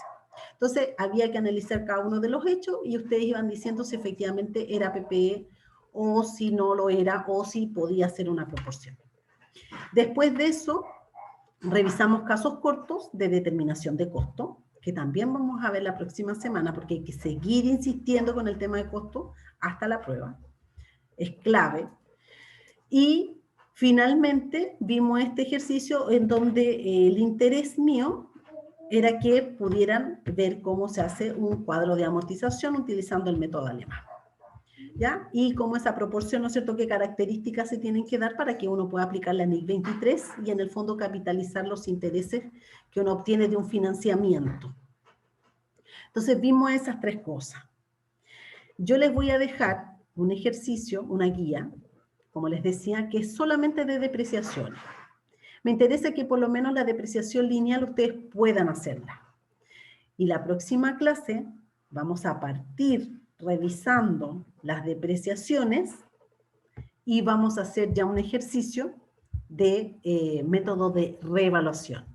Entonces, había que analizar cada uno de los hechos y ustedes iban diciendo si efectivamente era PPE o si no lo era o si podía ser una proporción. Después de eso, revisamos casos cortos de determinación de costo, que también vamos a ver la próxima semana porque hay que seguir insistiendo con el tema de costo hasta la prueba. es clave. Y finalmente vimos este ejercicio en donde el interés mío era que pudieran ver cómo se hace un cuadro de amortización utilizando el método alemán. ¿Ya? Y cómo esa proporción, ¿no es cierto?, qué características se tienen que dar para que uno pueda aplicar la NIC 23 y en el fondo capitalizar los intereses que uno obtiene de un financiamiento. Entonces vimos esas tres cosas. Yo les voy a dejar un ejercicio, una guía, como les decía, que es solamente de depreciación. Me interesa que por lo menos la depreciación lineal ustedes puedan hacerla. Y la próxima clase vamos a partir revisando las depreciaciones y vamos a hacer ya un ejercicio de método de reevaluación.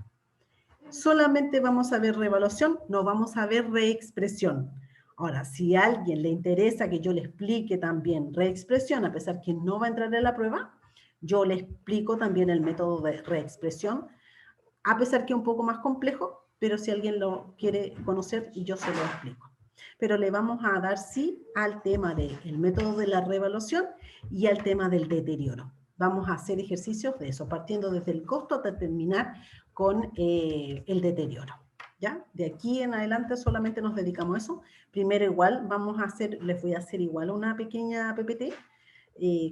Solamente vamos a ver reevaluación, no vamos a ver reexpresión. Ahora, si a alguien le interesa que yo le explique también reexpresión, a pesar que no va a entrar en la prueba, yo le explico también el método de reexpresión, a pesar que es un poco más complejo, pero si alguien lo quiere conocer, yo se lo explico. Pero le vamos a dar sí al tema del método de la reevaluación y al tema del deterioro. Vamos a hacer ejercicios de eso, partiendo desde el costo hasta terminar con el deterioro. ¿Ya? De aquí en adelante solamente nos dedicamos a eso. Primero igual vamos a hacer, les voy a hacer igual una pequeña PPT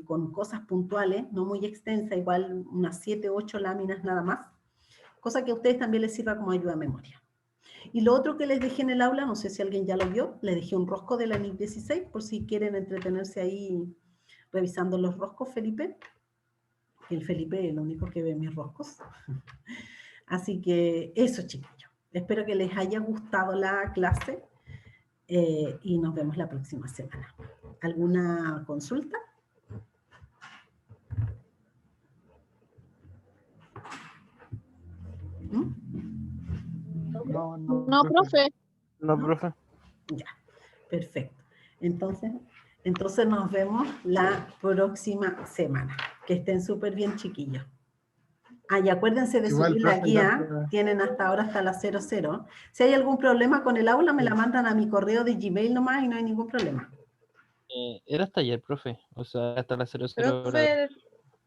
con cosas puntuales, no muy extensa, igual unas 7 u 8 láminas nada más, cosa que a ustedes también les sirva como ayuda a memoria. Y lo otro que les dejé en el aula, no sé si alguien ya lo vio, les dejé un rosco de la NIC 16, por si quieren entretenerse ahí revisando los roscos, Felipe. El Felipe es el único que ve mis roscos. Así que eso, chicos. Espero que les haya gustado la clase y nos vemos la próxima semana. ¿Alguna consulta? No, profe. No, profe. Ya, perfecto. Entonces nos vemos la próxima semana. Que estén súper bien, chiquillos. Ah, y acuérdense de Igual, subir la profe, guía. ya, Tienen hasta ahora hasta las 00. Si hay algún problema con el aula, me la mandan a mi correo de Gmail nomás y no hay ningún problema. Era hasta ayer, profe. O sea, hasta las 00 horas Profe,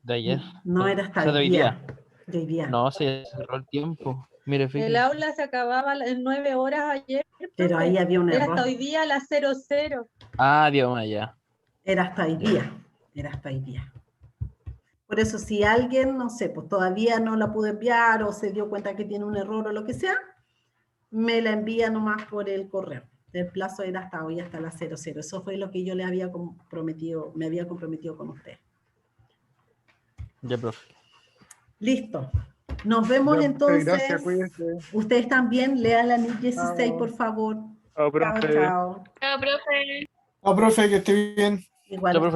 de ayer. No era hasta O sea, de hoy hoy día. día. De hoy día. No, se cerró el tiempo. Mire, el fíjese. aula se acababa en 9 horas ayer, Pero profe. ahí había un Era hasta error. hoy día a las 00. Ah, Dios mío, ya. Era hasta hoy día. Era hasta hoy día. Por eso, si alguien, no sé, pues todavía no la pudo enviar o se dio cuenta que tiene un error o lo que sea, me la envía nomás por el correo. El plazo era hasta hoy, hasta las 00. Eso fue lo que yo le había comprometido, me había comprometido con usted. Ya, profe. Listo. Nos vemos profe, entonces. gracias, cuídense. Ustedes también lean la NIC 16, Chao. por favor. Chao, Chao, profe. chao. Chao, profe. No, profe, que esté bien. Igual. Ya, profe.